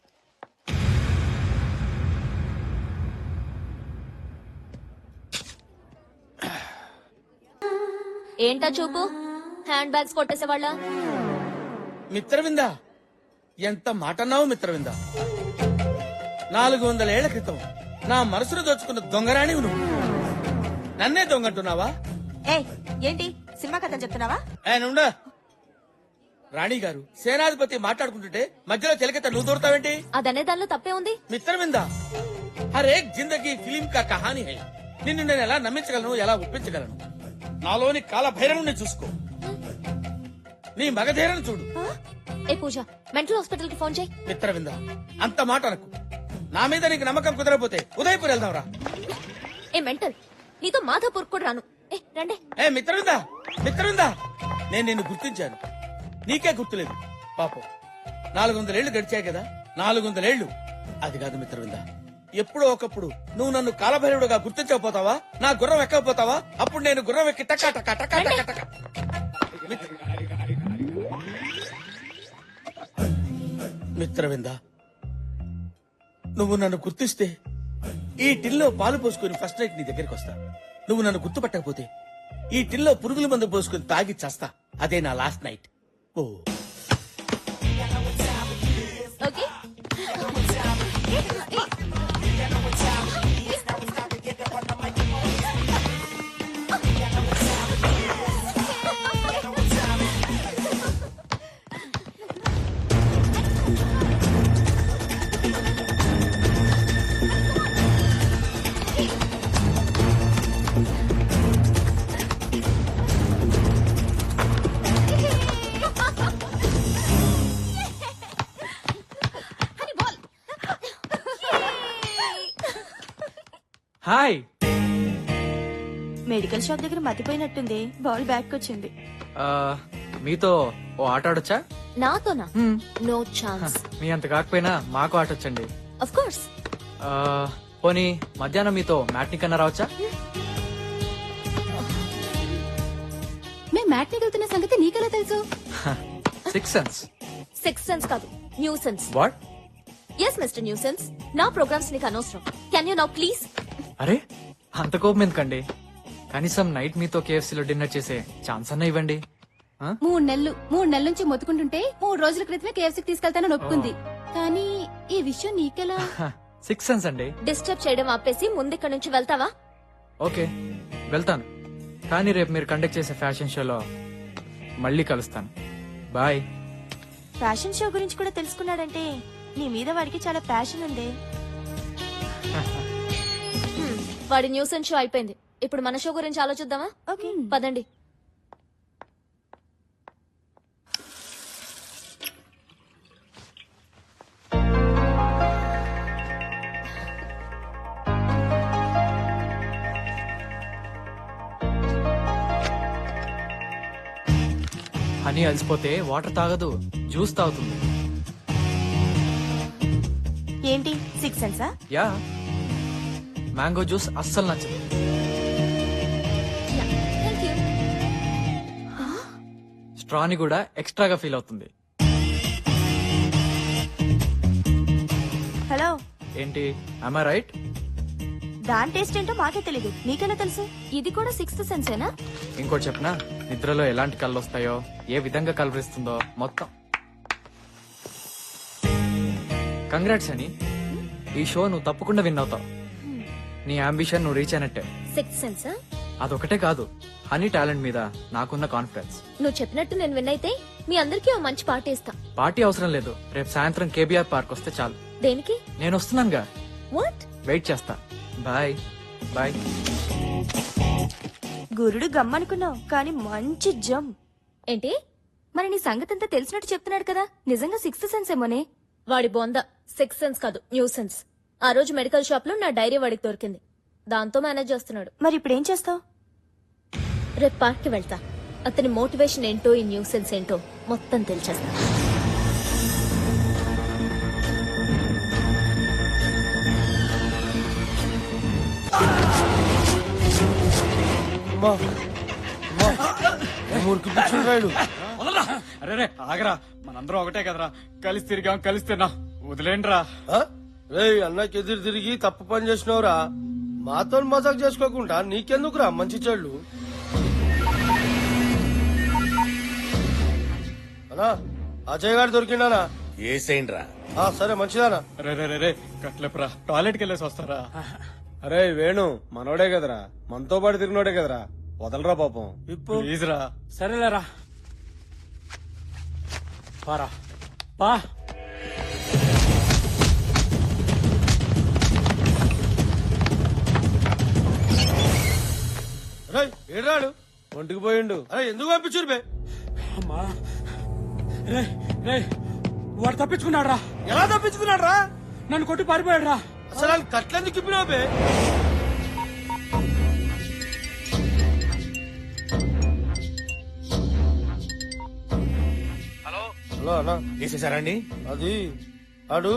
ఏంటా చూపు? Hand bags కొట్టేసేవాళ్ళ?
మిత్రవింద, ఎంత మాటన్నావు మిత్రవింద. 400 ఏళ్ల క్రితం నా మనసును దోచుకున్న దొంగరాణి నువ్వు నన్నే దొంగంటున్నావా?
ఏంటి సినిమా కథ చెప్తున్నావా?
నుండా రాణి గారు, సేనాధిపతి మాట్లాడుకుంటుంటే మధ్యలో చెలకెత్త నువ్వు దూరతావేంటి?
అదనే దానిలో తప్పే ఉంది.
మిత్రవింద, హర్ ఏక్ జిందగీ ఫిలిం కా కహానీ హై. నిన్ను నేను ఎలా నమ్మించగలను, ఎలా ఒప్పించగలను? నాలోని కాలభైరవుని చూసుకో, నీ మగధీరను చూడు.
ఏ పూజ, మెంటల్ హాస్పిటల్ కి ఫోన్ చేయి.
మిత్రవింద, అంత మాట అనకు. నా మీద నీకు నమ్మకం కుదరకపోతే ఉదయపూర్ వెళ్దాంరా.
ఏ మెంటల్, నీతో మాధాపూర్ కూడా రాను. రండి.
ఏ మిత్రవింద, మిత్రవింద, నేను నిన్ను గుర్తించాను, నీకే గుర్తులేదు. పాపం 400 ఏళ్లు గడిచాయి కదా. 400 ఏళ్లు అది కాదు మిత్రవింద. ఎప్పుడో ఒకప్పుడు నువ్వు నన్ను కాలభైరవుడుగా గుర్తించకపోతావా? నా గుర్రం ఎక్కకపోతావా? అప్పుడు నేను గుర్రం ఎక్కి టకా టకా టకా టకా టకా. మిత్రవింద, నువ్వు నన్ను గుర్తిస్తే ఈ టిల్లో పాలు పోసుకుని ఫస్ట్ నైట్ నీ దగ్గరికి వస్తా. నువ్వు నన్ను గుర్తుపట్టకపోతే ఈ టిల్లో పురుగుల మందు పోసుకుని తాగి చేస్తా. అదే నా లాస్ట్ నైట్. ఓ
ఓకే.
హాయ్.
మెడికల్ షాప్ దగ్గర మతిపోయినట్టుంది. బాల్ బ్యాక్ వచ్చింది.
మీతో ఓ ఆట ఆడొచ్చా?
నాతోనా? No chance.
మీ అంత కాకపోయినా మాకు ఆటొచ్చండి.
Of course.
పోనీ మధ్యాహ్నం మీతో మ్యాట్ని కన్నా రావచ్చా?
మేము మ్యాట్ని వెళ్తున్న సంగతి నీకెలా తెలుసు?
6 సెన్స్.
6 సెన్స్ కాదు, new sense.
What?
Yes mister new sense. నా ప్రోగ్రామ్స్ నీకు అనవసరం. Can you now please?
అరే, అంత కోపం ఎందుకండి? కనీసం నైట్ మీతో కేఎఫ్సీలో డిన్నర్ చేసే ఛాన్స్ అన్న ఇవ్వండి.
3 నెలల నుంచి మొత్తుకుంటుంటే 3 రోజుల క్రితమే కేఎఫ్సీకి తీసుకెళ్తానని ఒప్పుకుంది. కానీ ఈ విషయం నీకెలా?
6 సెన్స్ అండి.
డిస్టర్బ్ చేయడం ఆపేసి ముందిక్కడి నుంచి వెళ్తావా?
ఓకే, వెళ్తాను. కానీ రేపు మీరు కండక్ట్ చేసే ఫ్యాషన్ షోలో మళ్ళీ కలుస్తాను. బాయ్.
ఫ్యాషన్ షో గురించి కూడా తెలుసుకున్నాడంటే నీ మీద వాడికి చాలా ప్యాషన్ ఉంది.
వాడి న్యూసెన్స్ షో అయిపోయింది. ఇప్పుడు మన షో గురించి ఆలోచిద్దామా? ఓకే పదండి.
హనీ అలసిపోతే వాటర్ తాగదు, జ్యూస్ తాగుతుంది.
ఏంటి 6 సెన్సా?
యా, మ్యాంగో జ్యూస్ అస్సలు నచ్చదు.
Thank you.
స్ట్రాని కూడా ఎక్స్ట్రాగా ఫీల్ అవుతుంది.
హలో,
ఏంటి, ఐ రైట్?
దాని టేస్ట్ ఏంటో మాకే తెలీదు, నీకెలా తెలుసు?
ఇది కూడా 6th సెన్సేనా?
ఇంకోటి చెప్పనా, నిద్రలో ఎలాంటి కళ్ళు వస్తాయో, ఏ విధంగా కలవరిస్తుందో మొత్తం. కంగ్రాట్స్ అని, ఈ షో నువ్వు తప్పకుండా విన్ అవుతావు. నీ అంబిషన్ నువ్వు రీచ్ అయినట్టే.
6th సెన్సా?
అదొకటే కాదు, హనీ టాలెంట్ మీద నాకున్న కాన్ఫిడెన్స్.
నువ్వు చెప్పినట్టు నేను విన్ అయితే మీ అందరికీ ఓ మంచి పార్టీ ఇస్తా.
పార్టీ అవసరం లేదు, రేపు సాయంత్రం కేబీఆర్ పార్క్ వస్తే చాలు.
దేనికి?
నేను వస్తున్నానుగా,
వాట్?
వెయిట్ చేస్తా. Bye bye.
గురుడు గమ్మనుకున్నావు కానీ మంచి జమ్.
ఏంటి? మరి నీ సంగతి అంతా తెలిసినట్టు చెప్తున్నాడు కదా, నిజంగా 6th సెన్స్ ఏమోనే? వాడి బొంద 6th సెన్స్ కాదు, న్యూ సెన్స్. ఆ రోజు మెడికల్ షాప్ లో నా డైరీ వాడికి దొరికింది, దాంతో మేనేజ్ చేస్తున్నాడు.
మరి ఇప్పుడు ఏం చేస్తావు?
రేపు పార్క్ కి వెళ్తా, అతని మోటివేషన్ ఏంటో ఈ న్యూ సెన్స్ ఏంటో మొత్తం తెలిచేస్తా.
అరే ఆగరా, మనందరం ఒకటే కదరా, కలిసి తిరిగాం కలిసి తిన్నాం, వదిలేండ్రా.
రే అన్నకి ఎదురు తిరిగి తప్పు పని చేసినవురా, మాతో మజాక్ చేసుకోకుండా నీకెందుకురా మంచి చెడు. అన్నా అజయ్ గారు దొరికిండానా?
ఏసేండ్రా.
సరే మంచిదానా.
రే రే రే రే కట్లేపురా, టాయిలెట్ కి వెళ్ళేసి వస్తారా?
అరే వేణు మనోడే కదరా, మనతో పాటు తిరిగినోడే కదరా, వదలరా పాపం.
ప్లీజ్ రా. సరేలేరా, పారా పా.
అరే ఏడాడు ఒంటికి పోయిండు. అరే ఎందుకు పంపించురు బే?
అమ్మా రే రే, వాడు తప్పించుకున్నాడు రా.
ఎలా తప్పించుకున్నాడు రా?
నన్ను కొట్టి పారిపోయాడు రా.
అసలు ఆయన కట్లెందుకు ఇప్పినావు బే? హలో అన్నా,
వేసేసారండి?
అది ఆడు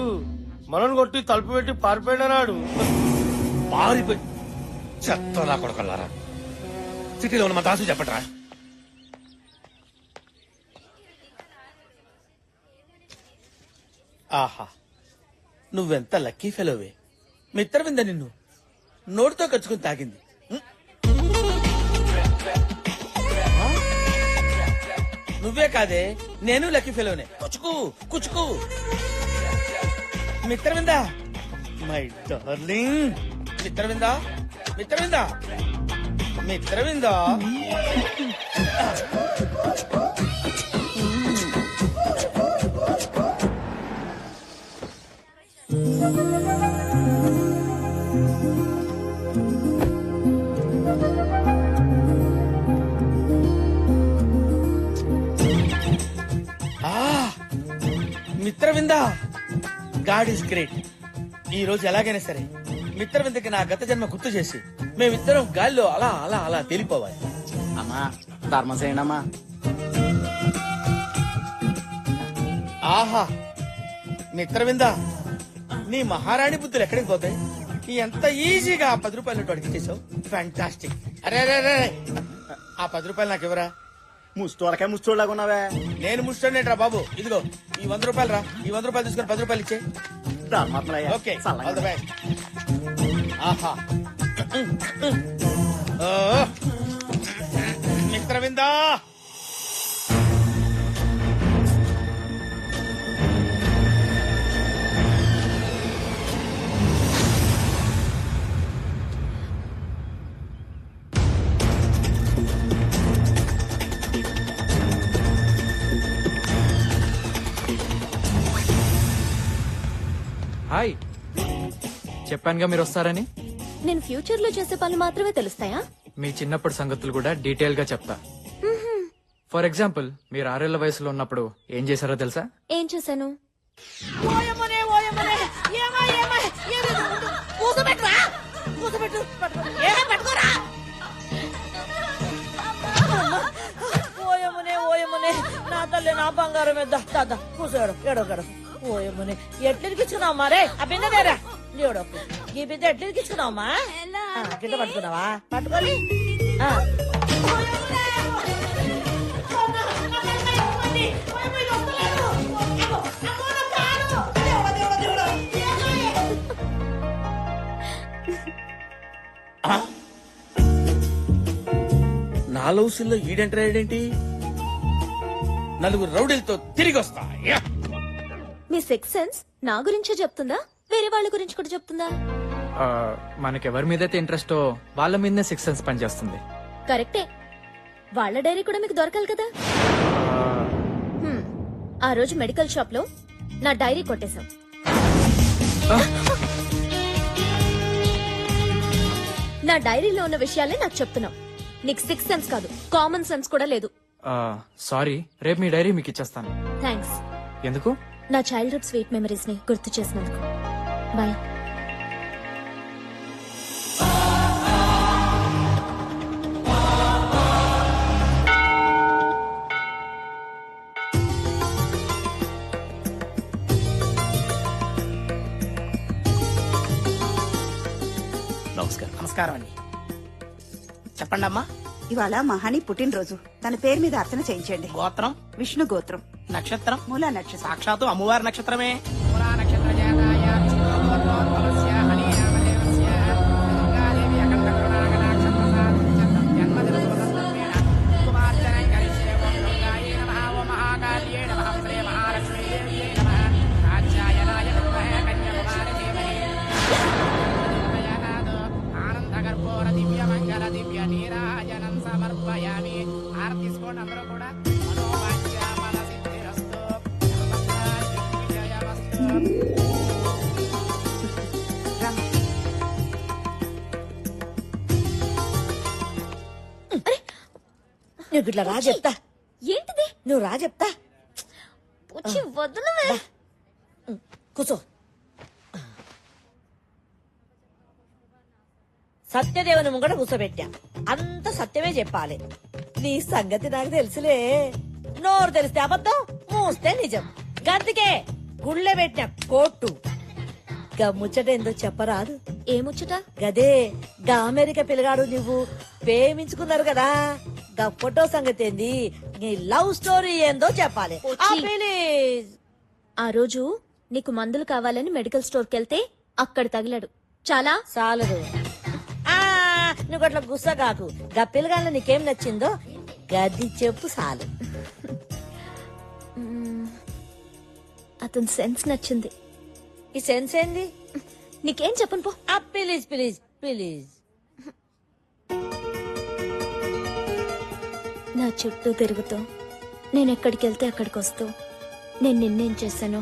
మనల్ని కొట్టి తలుపు పెట్టి పారిపోయినాడు.
పారిపోయి చెత్తలా కొడకల్లారా. సిటీలో ఉన్న మా దాసు చెప్పట్రా. ఆహా, నువ్వెంత లక్కీ ఫెలోవే. మిత్రవింద నిన్ను నోటితో కచ్చుకుని తాగింది. నువ్వే కాదే, నేను లక్కీ ఫెలోనే. కుచుకు కుచుకు. Mitravinda, my darling. Mitravinda, Mitravinda, Mitravinda. Mitravinda, god is great. ఈ రోజు ఎలాగైనా సరే మిత్రవిందకి నా గత జన్మ గుర్తు చేసి మేమిద్దరం గాల్లో అలా అలా అలా తేలిపోవాలి.
అమ్మా ధర్మం చేయండి అమ్మా.
ఆహా, మిత్రవింద, నీ మహారాణి బుద్ధులు ఎక్కడికి పోతాయి? ఎంత ఈజీగా ఆ 10 రూపాయలు అడిగి చేసావు. ఫ్యాంటాస్టిక్. అరే అరే అరే, ఆ 10 రూపాయలు నాకు ఇవ్వరా?
ముష్టోళ్ళకే ముష్టోళ్ళగా ఉన్నావే.
నేను ముష్టోనేట్రా బాబు. ఇదిగో ఈ 100 రూపాయలు రా. ఈ 100 రూపాయలు తీసుకొని 10 రూపాయలు ఇచ్చే. Okay, all the best. ఆహా, ఓ, మిత్రవిందా.
హాయ్, చెప్పానుగా మీరు వస్తారని.
నేను ఫ్యూచర్ లో చేసే పనులు మాత్రమే తెలుస్తాయా?
మీ చిన్నప్పటి సంగతులు కూడా డీటెయిల్ గా చెప్తా. ఫర్ ఎగ్జాంపుల్, మీరు 6 ఏళ్ల వయసులో ఉన్నప్పుడు ఏం చేశారో తెలుసా?
ఏం చేశాను?
ఓయమ్మనే ఓయమ్మనే ఏమా ఏమా కూసబెట్టురా కూసబెట్టు పట్టుకోరా ఓయమ్మనే ఓయమ్మనే నా తల్లి నా బంగారం మీద దాదా కూసాడు ఎడగడు ఓయమ్మనే ఎట్లిరికిచ్చుకున్నావు మరే ఆ బిందెరా లేడొక్కు ఈ బిందె ఎట్లిరికిచ్చుకున్నావమ్మా కింద పట్టుకున్నావా పట్టుకోని
నా లౌసుల్లో ఈడెంటరాడేంటి? నలుగురు రౌడీలతో తిరిగి వస్తా. యా!
మీ సిక్స్ సెన్స్ నా గురించే చెప్తుందా, వేరే వాళ్ళ గురించి కూడా చెప్తుందా?
మనకెవరి మీదైతే ఇంట్రెస్టో వాళ్ళ మీదనే 6 సెన్స్ పనిచేస్తుంది.
కరెక్టే. వాళ్ళ డైరీ కూడా మీకు దొరకాలి కదా. ఆ రోజు మెడికల్ షాప్ లో నా డైరీ కొట్టేశాం. నా డైరీలో ఉన్న విషయాలే నాకు చెప్తున్నావు. నీకు 6 సెన్స్ కాదు, కామన్ సెన్స్ కూడా లేదు.
సారీ, రేపు మీ డైరీ మీకు ఇచ్చేస్తాను.
థ్యాంక్స్.
ఎందుకు?
నా చైల్డ్హుడ్ స్వీట్ మెమరీస్ ని గుర్తు చేసినందుకు. బాయ్.
నమస్కారం.
నమస్కారం అండి. చెప్పండి అమ్మా.
ఇవాళ మహాని పుట్టినరోజు. తన పేరు మీద అర్చన చేయించండి.
గోత్రం
విష్ణు గోత్రం.
నక్షత్రం
మూలా నక్షత్రం.
సాక్షాత్తు అమ్మవారి నక్షత్రమే. నువ్వు ఇట్లా రా చెప్తా.
ఏంటిది?
నువ్వు రా చెప్తా.
వచ్చి వదలవే.
కూర్చో. సత్యదేవుని ముంగట కూర్చోబెట్టా. అంత సత్యమే చెప్పాలి. నీ సంగతి నాకు తెలుసులే. నోరు తెలిస్తే అబద్ధం, మూస్తే నిజం. గందుకే గుళ్ళె పెట్టిన కోట్టు. ముచ్చట ఏందో చెప్పరాదు?
ఏ ముచ్చట?
గదే గా అమెరికా పిల్లగాడు నువ్వు ప్రేమించుకున్నారు కదా, గా ఫోటో సంగతి ఏంది, నీ లవ్ స్టోరీ ఏందో చెప్పాలి. ప్లీజ్.
ఆ రోజు నీకు మందులు కావాలని మెడికల్ స్టోర్ కెళ్తే అక్కడ తగిలాడు. చాలా
చాలదు. నువ్వు అట్లా గుస్సా కాకు. గా పిల్లగాళ్ళ నీకేం నచ్చిందో గది చెప్పు చాలు.
అతని సెన్స్ నచ్చింది.
ఈ సెన్స్ ఏంది?
నీకేం చెప్పను పో.
Please please please.
నా చుట్టూ తిరుగుతూ, నేను ఎక్కడికి వెళ్తే అక్కడికి వస్తూ, నేను నిన్నేం చేశాను,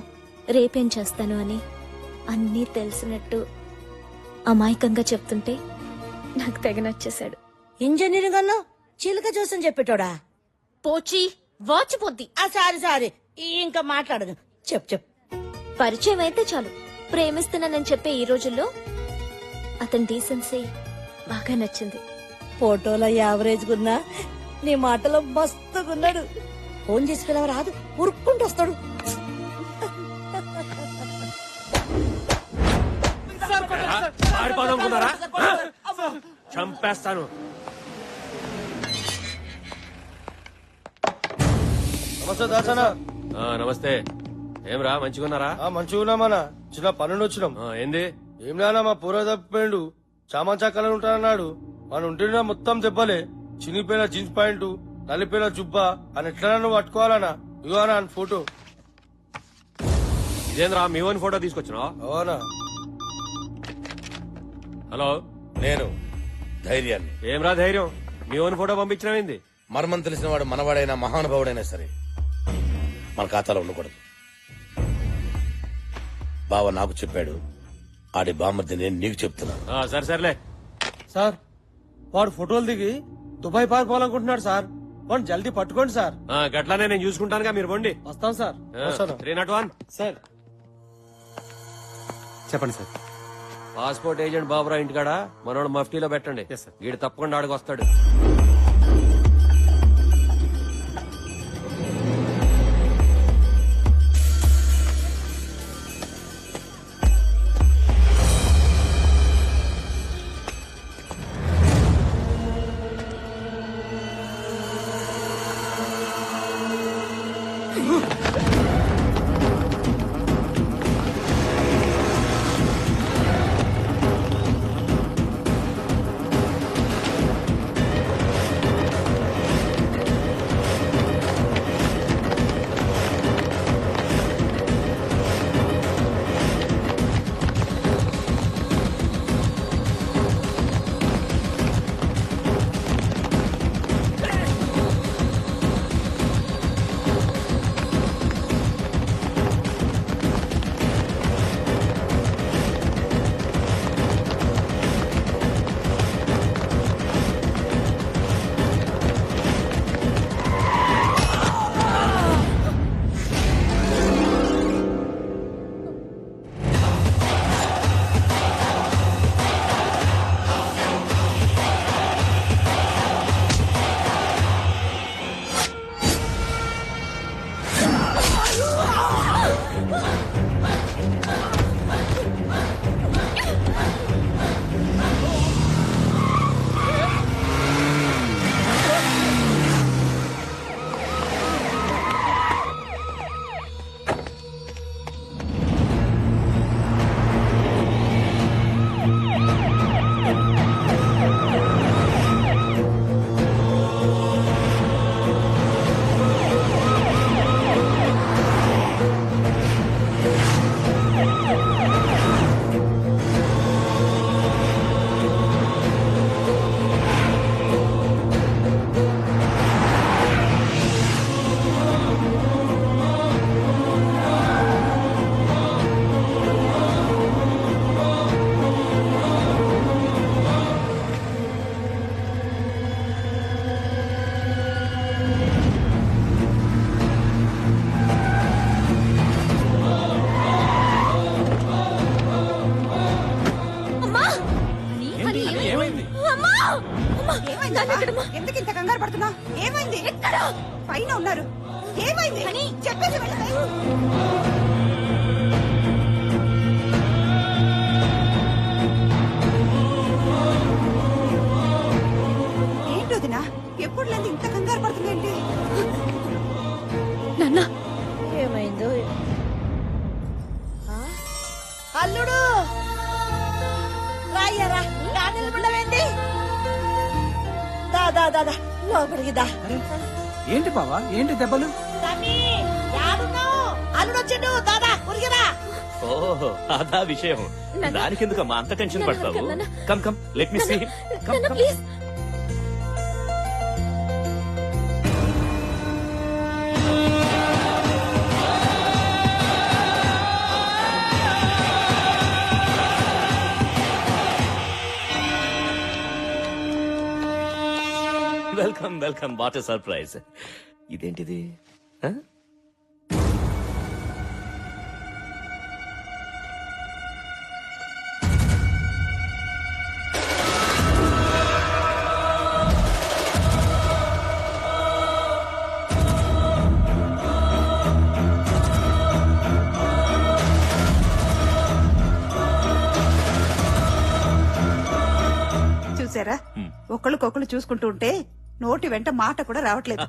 రేపేం చేస్తాను అని అన్నీ తెలిసినట్టు అమాయకంగా చెప్తుంటే నాకు తెగ నచ్చేశాడు.
ఇంజనీరింగ్ అన్నా చిలుక చూసని చెప్పేటోడా?
పోచి వాచిపోద్ది.
సారీ ఇంకా మాట్లాడదు. చెప్పు.
పరిచయం అయితే చాలు ప్రేమిస్తున్నానని చెప్పే ఈ రోజుల్లో అతని డీసెన్సీ బాగా నచ్చింది.
ఫోటోలో యావరేజ్ గున్నా, నీ మాటలో మస్తుగున్నాడు. ఫోన్ చేసి పిలవ రాదు, ఉరుక్కుంటూ వస్తాడు.
చంపేస్తాను.
నమస్తే దాసనా.
నమస్తే. ఏమ్రా మంచిగున్నారా?
మంచిగున్నామన్నా. చిన్న పనుండి వచ్చినాం.
ఏంది?
ఏం నానా మా పూర తప్పిపోయిండు. చామంచా కలర్ ఉంటానన్నాడు. మన ఉంటున్నా మొత్తం దెబ్బలే. చినిపోయిన జీన్స్ ప్యాంటు, నలిపోయిన జుబ్బా అని ఎట్లా నువ్వు పట్టుకోవాలనా? ఇగోనా ఫోటో.
ఇదేంద్రా మీ ఓన్ ఫోటో తీసుకొచ్చినా?
అవునా?
హలో,
నేను ధైర్యాన్ని.
ఏమ్రా ధైర్యం? మీ ఓన్ ఫోటో పంపించినవింది?
మర్మం తెలిసిన వాడు మనవాడైనా మహానుభావుడైనా సరే మన ఖాతాలో ఉండకూడదు. బావ నాకు చెప్పాడు, ఆడి బామ్మర్ది నేను నీకు చెప్తున్నా.
సరే సర్లే,
సార్ వాడు ఫోటోలు దిగి దుబాయ్ పారిపోవాలనుకుంటున్నాడు సార్ వాడు జల్దీ పట్టుకోండి సార్.
గట్లానే నేను చూసుకుంటానుగా, మీరు పోండి.
వస్తాం సార్. వస్తాను.
301
సార్
చెప్పండి సార్.
పాస్పోర్ట్ ఏజెంట్ బాబురావు ఇంటికాడ మనోడు మఫ్టీలో పెట్టండి. వీడు తప్పకుండా ఆడికి వస్తాడు.
ఎందుకు ఇంత కంగారు పడుతున్నా? ఏమైంది? పైన ఉన్నారు. ఏమైంది చెప్పేసి వెళ్ళవే. ఏంటి వదినా ఎప్పుడు లేదు ఇంత కంగారు పడుతుందేంటి?
నాన్న
ఏమైందో అల్లుడు రాయ్యారా నిలబడవేంటి? దాదా దాదా లోపలికి దా.
ఏంటి బావా ఏంటి దెబ్బలు?
అల్లుడు వచ్చిండు దాదా ఉరిగిరా.
ఓహో అదా విషయం. దానికెందుకమ్మా అంత టెన్షన్ పడతావు? Come come let me see.
Please
welcome welcome. What a surprise. ఇదేంటిది? ఆ?
చూసారా ఒకళ్ళకొకళ్ళు చూసుకుంటూ ఉంటే నోటి వెంట మాట కూడా రావట్లేదు.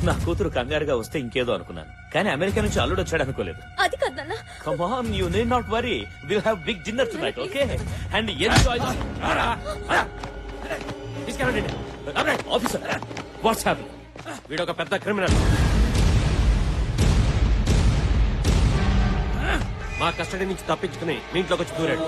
నా కూతురు కంగారుగా వస్తే ఇంకేదో అనుకున్నాను, కానీ అమెరికా నుంచి అల్లుడు వచ్చాడు అనుకోలేదు.
అది కదన్నా.
Come on, you need not worry. Will have big dinner tonight, okay? And enjoy. Officer, what's happening?
వీడొక పెద్ద క్రిమినల్. మా కస్టడీ నుంచి తప్పించుకుని మీ ఇంట్లోకి వచ్చి దూరాడు.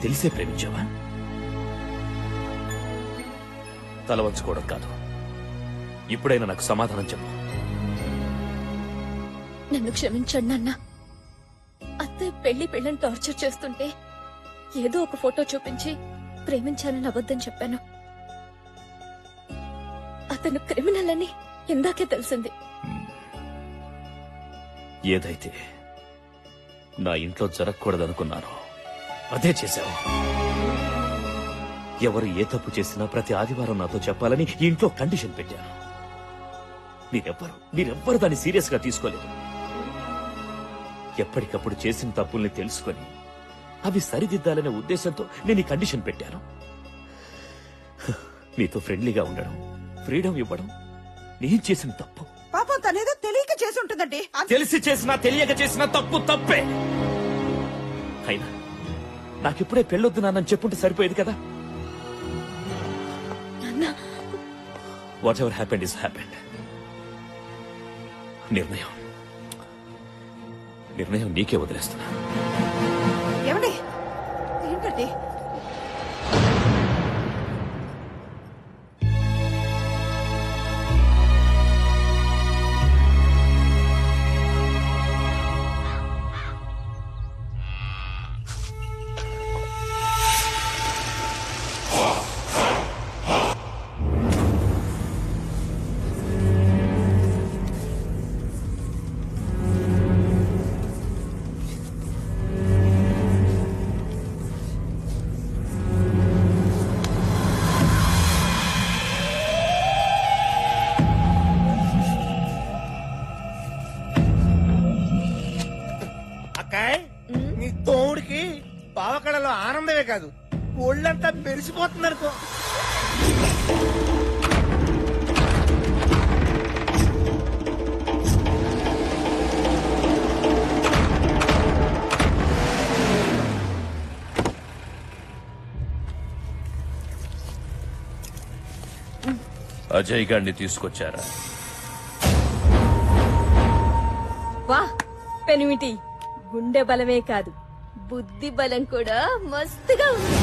తెలిసే ప్రేమించావా? తల వంచుకోవడం కాదు, ఇప్పుడైనా నాకు సమాధానం చెప్పు.
నన్ను క్షమించండి నాన్న. అత్తయ్య పెళ్లిని టార్చర్ చేస్తుంటే ఏదో ఒక ఫోటో చూపించి ప్రేమించానని అబద్ధం చెప్పాను. అతను క్రిమినల్ అని ఇందాకే తెలిసింది.
ఏదైతే నా ఇంట్లో జరగకూడదనుకున్నానో అదే చేశావు. ఎవరు ఏ తప్పు చేసినా ప్రతి ఆదివారం నాతో చెప్పాలని ఈ ఇంట్లో కండిషన్ పెట్టాను. మీరెవ్వరు దాన్ని సీరియస్ గా తీసుకోలేదు. ఎప్పటికప్పుడు చేసిన తప్పుల్ని తెలుసుకొని అవి సరిదిద్దాలనే ఉద్దేశంతో నేను ఈ కండిషన్ పెట్టాను. మీతో ఫ్రెండ్లీగా ఉండడం, ఫ్రీడమ్ ఇవ్వడం నేను చేసిన తప్పు.
పాపం తనేదో తెలియక చేసి ఉంటుందండి.
తెలిసి చేసినా తెలియక చేసిన తప్పు తప్పే. అయినా నాకిప్పుడే పెళ్ళొద్దు నాన్నని చెప్పుంటే సరిపోయేది కదా. What ever happened is happened. నిర్ణయం నీకే వదిలేస్తున్నా.
ఏమండి ఏంటండి?
నీ తోడికి పావకళలో ఆనందమే కాదు, ఒళ్ళంతా మెరిసిపోతుంది అనుకో.
అజయ్ గారిని తీసుకొచ్చారా?
వా పెనిమిటి, గుండె బలమే కాదు బుద్ధి బలం కూడా మస్తుగా ఉంది.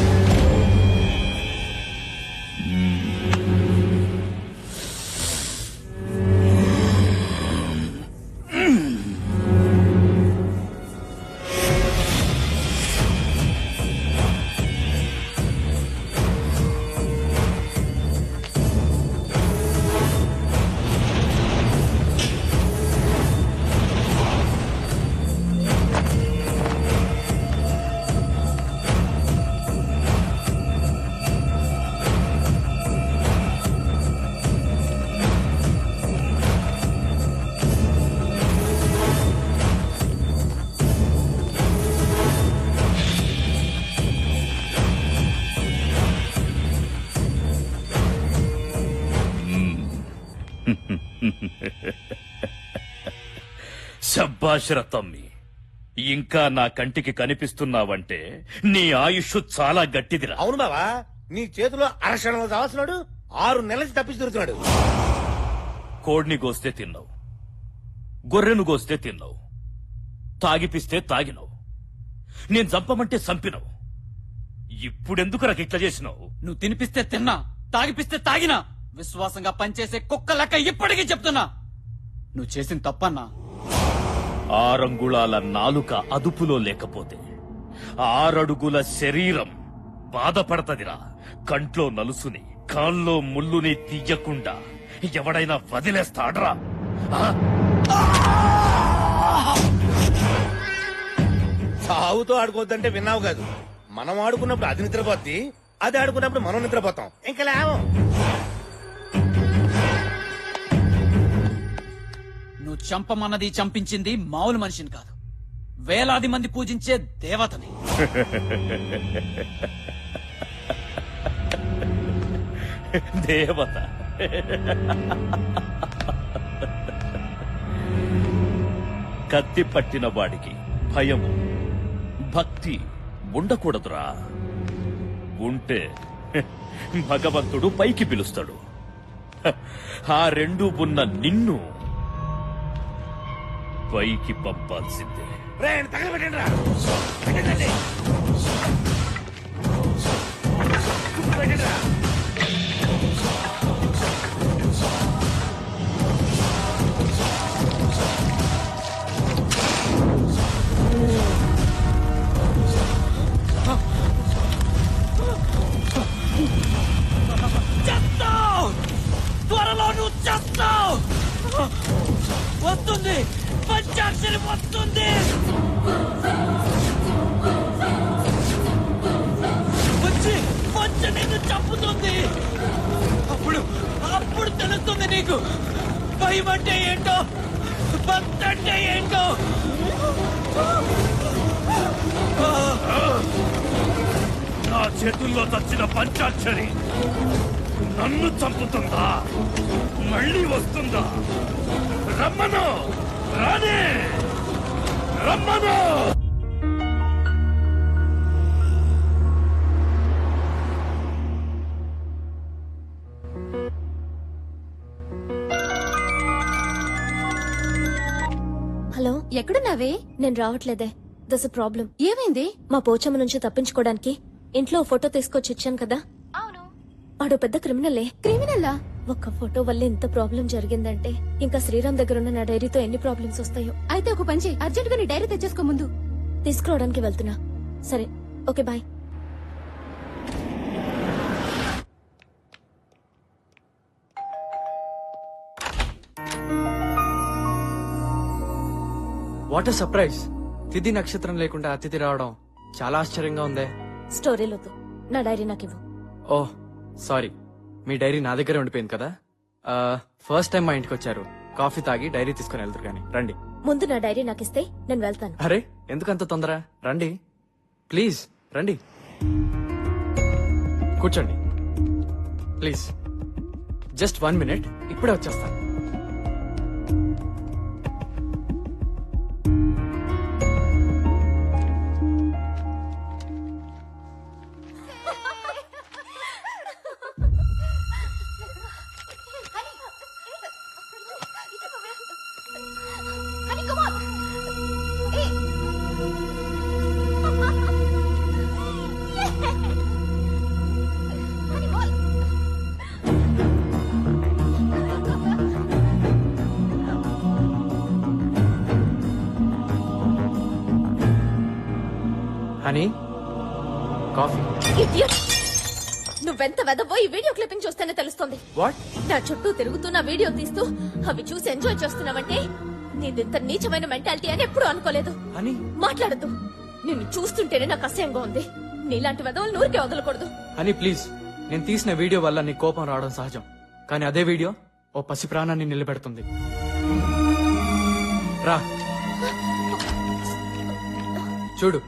శబ్బాష్ తమ్మి, ఇంకా నా కంటికి కనిపిస్తున్నావంటే నీ ఆయుష్ చాలా గట్టిదిరా.
అవును బావా, నీ చేతిలో అరక్షణంలో కావాల్సినాడు 6 నెలల తప్పించి దొరుకుతున్నాడు.
కోడిని గోస్తే తిన్నావు, గొర్రెను గోస్తే తిన్నావు, తాగిపిస్తే తాగినావు, నేను చంపమంటే చంపినావు. ఇప్పుడెందుకు నాకు ఇట్లా చేసినావు?
నువ్వు తినిపిస్తే తిన్నా, తాగిపిస్తే తాగినా, విశ్వాసంగా పనిచేసే కుక్క లెక్క ఇప్పటికీ చెప్తున్నా నువ్వు చేసిన తప్పన్నా.
6 అంగుళాల నాలుక అదుపులో లేకపోతే 6 అడుగుల శరీరం బాధపడతదిరా. కంట్లో నలుసుని, కాల్లో ముల్లుని తీయకుండా ఎవడైనా వదిలేస్తాడ్రా?
సావుతో ఆడుకోవద్దంటే విన్నావు కాదు. మనం ఆడుకున్నప్పుడు అది నిద్రపోద్ది, అది ఆడుకున్నప్పుడు మనం నిద్రపోతాం. ఇంకా లేవం.
నువ్వు చంపమన్నది చంపించింది మామూలు మనిషిని కాదు, వేలాది మంది పూజించే దేవతని.
దేవత? కత్తి పట్టిన వాడికి భయము, భక్తి ఉండకూడదురా. ఉంటే భగవంతుడు పైకి పిలుస్తాడు. ఆ రెండు ఉన్న నిన్ను పైకి పంపాల్సిందే.
చేస్తావు త్వరలో నువ్వు చేస్తావు వస్తుంది పంచాక్షరి వస్తుంది వచ్చి వచ్చి నిన్ను చంపుతుంది అప్పుడు అప్పుడు తెలుస్తుంది నీకు భయం అంటే ఏంటో భక్తి అంటే ఏంటో
నా చేతుల్లో చచ్చిన పంచాక్షరి నన్ను చంపుతుందా మళ్ళీ వస్తుందా రమ్మను రానే రమ్మను
హలో,
ఎక్కడున్నావే?
నేను రావట్లేదే. దస్ ప్రాబ్లం.
ఏమైంది?
మా పోచమ్మ నుంచి తప్పించుకోవడానికి ఇంట్లో ఓ ఫోటో తీసుకొచ్చి ఇచ్చాను కదా.
అవును.
వాడు పెద్ద క్రిమినలే.
క్రిమినల్లా?
ఒక్క ఫోటో వల్ల ఇంత ప్రాబ్లం జరిగిందంటే ఇంకా శ్రీరామ్ దగ్గర ఉన్న నా డైరీతో ఎన్ని ప్రాబ్లమ్స్ వస్తాయో.
అయితే ఒక పని చెయ్యి, అర్జెంట్ గా నీ డైరీ తెచ్చేసుకో ముందు.
తీసుకురావడానికి వెళ్తున్నా. సరే, ఓకే, బాయ్.
What surprise! తిథి నక్షత్రం లేకుండా అతిథి రావడం చాలా ఆశ్చర్యంగా ఉందే.
స్టోరీలొద్దు, నా డైరీ నాకు ఇవ్వు.
ఓహ్ సారీ, మీ డైరీ నా దగ్గర ఉండిపోయింది కదా. ఫస్ట్ టైం మా ఇంటికి వచ్చారు, కాఫీ తాగి డైరీ తీసుకుని వెళ్తారు కానీ రండి.
ముందు నా డైరీ నాకు ఇస్తే నేను వెళ్తాను.
అరే ఎందుకంత తొందర? రండి ప్లీజ్, రండి కూర్చోండి ప్లీజ్. జస్ట్ 1 minute, ఇప్పుడే వచ్చేస్తాను. Honey, coffee.
ఇడియట్! నువ్వెంత వెదవో ఈ వీడియో క్లిప్పింగ్ చూస్తేనే తెలుస్తుంది.
వాట్?
నా చుట్టూ తిరుగుతున్న వీడియో తీస్తూ అవి చూసి ఎంజాయ్ చేస్తున్నావంటే నీదింత నీచమైన మెంటాలిటీ అని ఎప్పుడూ అనుకోలేదు.
హనీ,
మాట్లాడద్దు. నిన్ను చూస్తుంటేనే నాకు అసహ్యంగా ఉంది. నీలాంటి వెదవులు నూరికే వదలకూడదు.
హనీ ప్లీజ్, నేను తీసిన వీడియో వల్ల నీ కోపం రావడం సహజం, కానీ అదే వీడియో ఓ పసి ప్రాణాన్ని నిలబెడుతుంది. రా చూడు.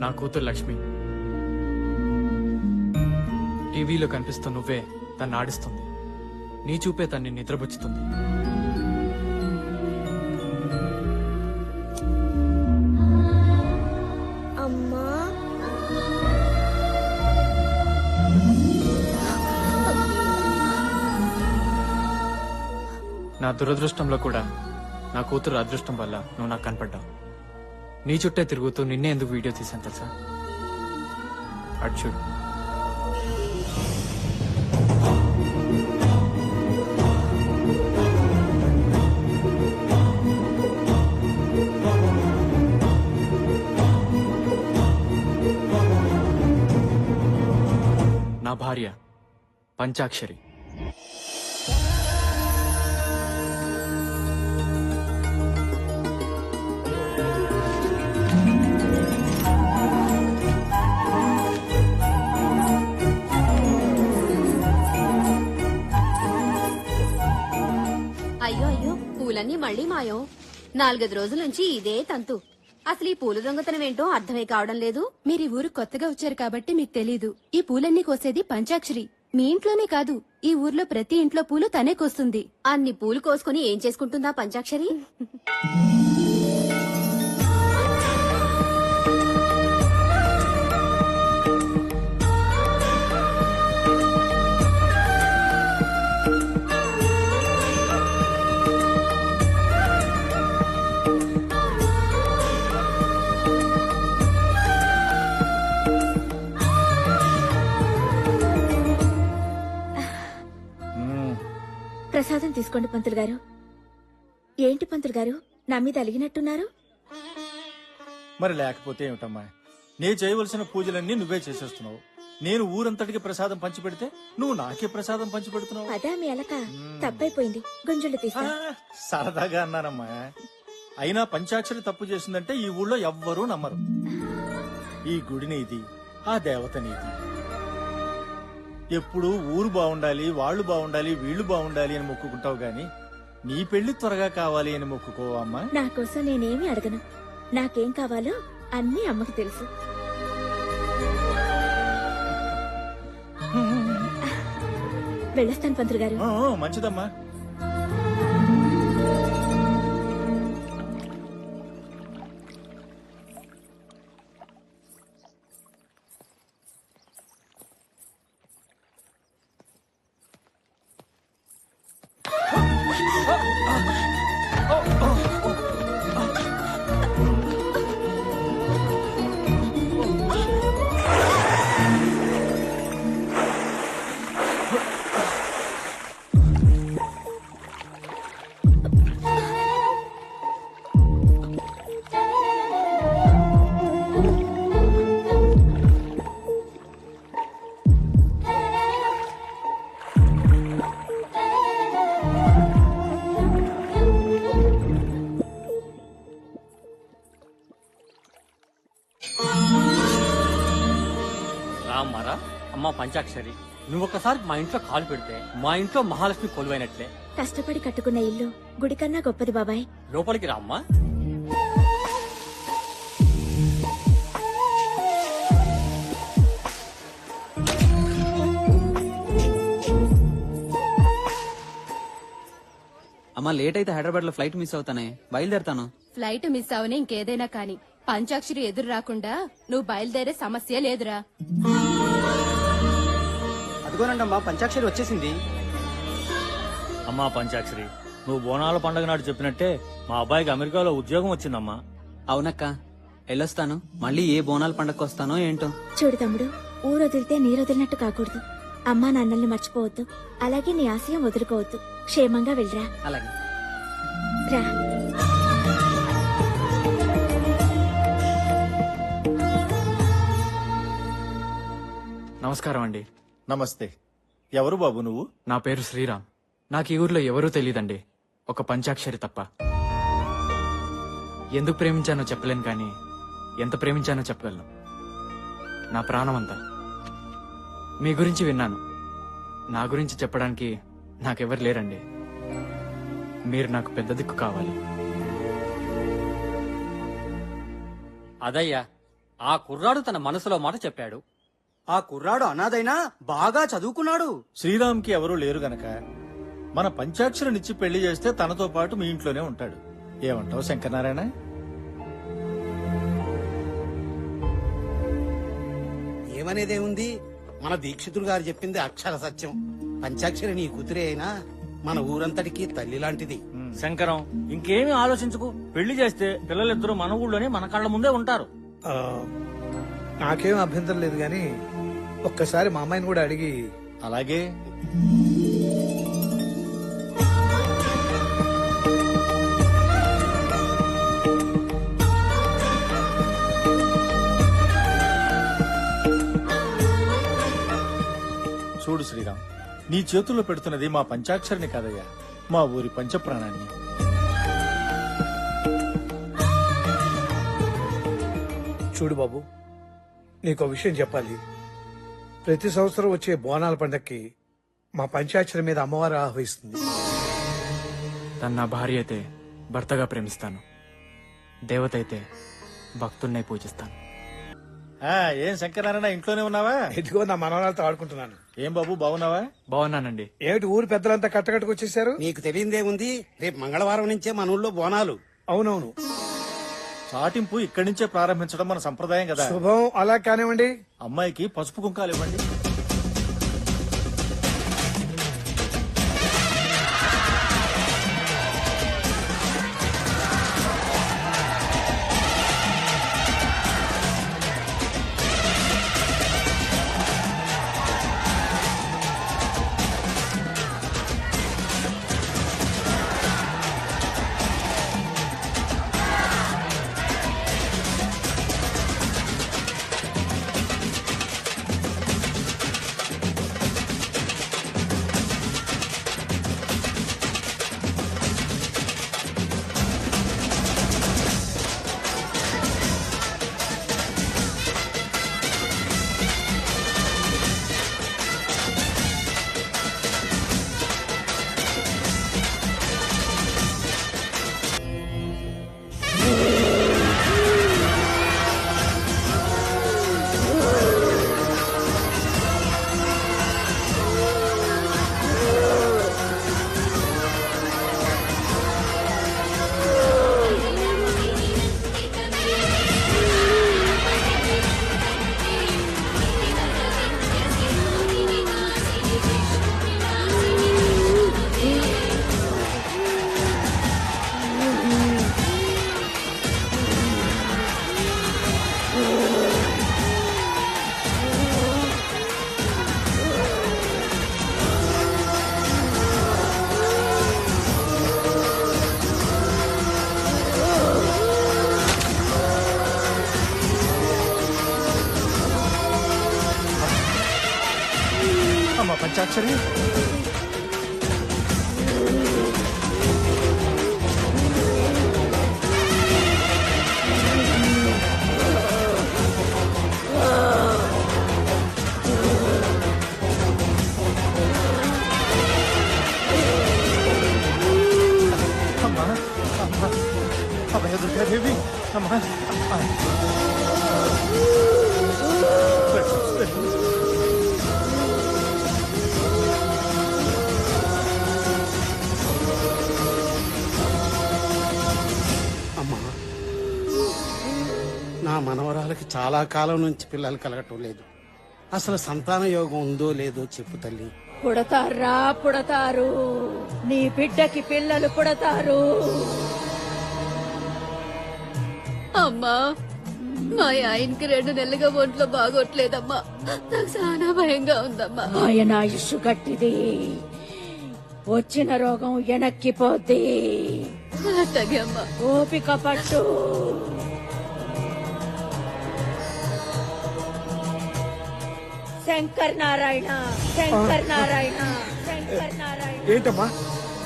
నా కూతురు లక్ష్మి. టీవీలో కనిపిస్తున్న నువ్వే తన్ని ఆడిస్తుంది, నీ చూపే తన్ని నిద్రపుచ్చుతుంది.
అమ్మా,
నా దురదృష్టంలో కూడా నా కూతురు అదృష్టం వల్ల నువ్వు నాకు కనపడ్డావు. నీ చుట్టే తిరుగుతూ నిన్నే ఎందుకు వీడియో తీసాను తెలుసా? అటు చూడు. నా భార్య పంచాక్షరి.
అయ్యో అయ్యో, పూలన్నీ మళ్ళీ మాయం. 4-5 రోజుల నుంచి ఇదే తంతు. అసలు ఈ పూల దొంగతనం ఏంటో అర్థమై కావడం లేదు. మీరు ఈ ఊరు కొత్తగా వచ్చారు కాబట్టి మీకు తెలీదు. ఈ పూలన్నీ కోసేది పంచాక్షరి. మీ ఇంట్లోనే కాదు, ఈ ఊర్లో ప్రతి ఇంట్లో పూలు తనే కోస్తుంది. అన్ని పూలు కోసుకుని ఏం చేసుకుంటుందా పంచాక్షరి?
తీసుకోండి పంతులు గారు. ఏంటి పంతులు గారు నా మీద అలిగినట్టున్నారు?
మరి లేకపోతే ఏమిటమ్మా, నేను చేయవలసిన పూజలన్నీ నువ్వే చేసేస్తున్నావు. నేను ఊరంతటికి ప్రసాదం పంచిపెడితే నువ్వు నాకే ప్రసాదం పంచిపెడుతున్నావు.
అదా మీ అలక తప్పైపోయింది. గుంజులు తీసా.
సరదాగా అన్నానమ్మా. అయినా పంచాక్షరి తప్పు చేసిందంటే ఈ ఊళ్ళో ఎవ్వరూ నమ్మరు. ఈ గుడి నీది, ఆ దేవత నీది. ఎప్పుడు ఊరు బాగుండాలి, వాళ్ళు బాగుండాలి, వీళ్ళు బాగుండాలి అని మొక్కుకుంటావు గాని నీ పెళ్లి త్వరగా కావాలి అని మొక్కుకోవమ్మా.
నా కోసం నేనేమి అడగను. నాకేం కావాలో అన్నీ అమ్మకి తెలుసు. వెళ్ళొస్తాను పంతులు గారు.
మంచిదమ్మా.
రామ్మారా అమ్మ పంచాక్షరి, నువ్వు ఒకసారి మా ఇంట్లో కాలు పెడితే మా ఇంట్లో మహాలక్ష్మి కొలువైనట్లే.
కష్టపడి కట్టుకున్న ఇల్లు గుడి కన్నా గొప్పది బాబాయ్.
లోపలికి రామ్మా.
అమ్మా లేట్ అయితే హైదరాబాద్ లో ఫ్లైట్ మిస్ అవుతానే, బయలుదేరుతాను.
ఫ్లైట్ మిస్ అవని ఇంకేదైనా కాని పంచాక్షరి ఎదురు రాకుండా నువ్వు బయలుదేరే సమస్య లేదురా.
అదిగోనండమ్మా పంచాక్షరి వచ్చేసింది.
అమ్మా పంచాక్షరి, నువ్వు బోనాల పండుగ నాడు చెప్పినట్టే మా అబ్బాయికి అమెరికాలో ఉద్యోగం వచ్చిందమ్మా.
అవునక్క, వెళ్ళొస్తాను. మళ్ళీ ఏ బోనాల పండగకు వస్తానో ఏంటో.
చూడు తమ్ముడు, ఊరు వదిలితే నీరు వదిలినట్టు కాకూడదు. అమ్మా నాన్నల్ని మర్చిపోవద్దు. అలాగే నీ ఆశయం వదులుకోవద్దు. క్షేమంగా వెళ్ళరా.
అలాగే
రా.
నమస్కారం అండి.
నమస్తే. ఎవరు బాబు నువ్వు?
నా పేరు శ్రీరామ్. నాకు ఈ ఊర్లో ఎవరూ తెలియదండి, ఒక పంచాక్షరి తప్ప. ఎందుకు ప్రేమించానో చెప్పలేను, కానీ ఎంత ప్రేమించానో చెప్పగలను. నా ప్రాణమంతా. మీ గురించి విన్నాను. నా గురించి చెప్పడానికి నాకెవరు లేరండి. మీరు నాకు పెద్ద దిక్కు కావాలి.
అదయ్యా, ఆ కుర్రాడు తన మనసులో మాట చెప్పాడు.
ఆ కుర్రాడు అనాథైనా బాగా చదువుకున్నాడు.
శ్రీరామ్కి ఎవరూ లేరు గనక మన పంచాక్షరినిచ్చి పెళ్లి చేస్తే తనతో పాటు మీ ఇంట్లోనే ఉంటాడు. ఏమంటావు శంకరనారాయణ?
ఏమనేదేముంది, మన దీక్షితులు గారు చెప్పింది అక్షర సత్యం. పంచాక్షరి నీ కూతురే అయినా మన ఊరంతటికి తల్లి లాంటిది.
శంకరం, ఇంకేమీ ఆలోచించుకు. పెళ్లి చేస్తే పిల్లలిద్దరూ మన ఊళ్ళోనే మన కళ్ళ ముందే ఉంటారు.
నాకేం అభ్యంతరం లేదు గాని ఒక్కసారి మా అమ్మాయిని కూడా అడిగి.
అలాగే. చూడు శ్రీరామ్, నీ చేతుల్లో పెడుతున్నది మా పంచాక్షరిని కాదయ్యా, మా ఊరి పంచప్రాణాన్ని.
చూడు బాబు, నీకో విషయం చెప్పాలి. ప్రతి సంవత్సరం వచ్చే బోనాల పండక్కి మా పంచాక్షరి మీద అమ్మవారు ఆహ్వానిస్తుంది.
తను నా భార్య అయితే భర్తగా ప్రేమిస్తాను, దేవత అయితే భక్తున్నే పూజిస్తాను.
ఏం శంకరనారాయణ, ఇంట్లోనే ఉన్నావా?
ఇదిగో నా మనవరాలతో ఆడుకుంటున్నాను.
ఏం బాబు, బాగున్నావా?
బాగున్నానండి.
ఏమిటి ఊరు పెద్దలంతా కట్టకట్టుకు వచ్చేసారు?
నీకు తెలియదేముంది, రేపు మంగళవారం నుంచే మన ఊళ్ళో బోనాలు.
అవునవును,
చాటింపు ఇక్కడి నుంచే ప్రారంభించడం మన సంప్రదాయం కదా.
శుభం. అలా కానివ్వండి.
అమ్మాయికి పసుపు కుంకాలు ఇవ్వండి. పంచాక్షరి అమ్మా అమ్మా అభయ దుర్గాదేవి అమ్మా
అమ్మా నా మనవరాలకి చాలా కాలం నుంచి పిల్లలు కలగటం లేదు. అసలు సంతాన యోగం ఉందో లేదో చెప్పు తల్లి.
పుడతారా పుడతారు, నీ బిడ్డకి పిల్లలు పుడతారు.
అమ్మా మా ఆయనకి 2 నెలలుగా ఒంట్లో బాగోట్లేదమ్మా. నాకు చాలా భయంగా ఉందమ్మా.
ఆయన ఆయుష్ గట్టిది, వచ్చిన రోగం వెనక్కిపోద్ది.
అట్లాగే అమ్మా.
ఓపిక పట్టు. శంకర్ నారాయణ, శంకర్ నారాయణ, శంకర్ నారాయణ.
ఏంటమ్మా?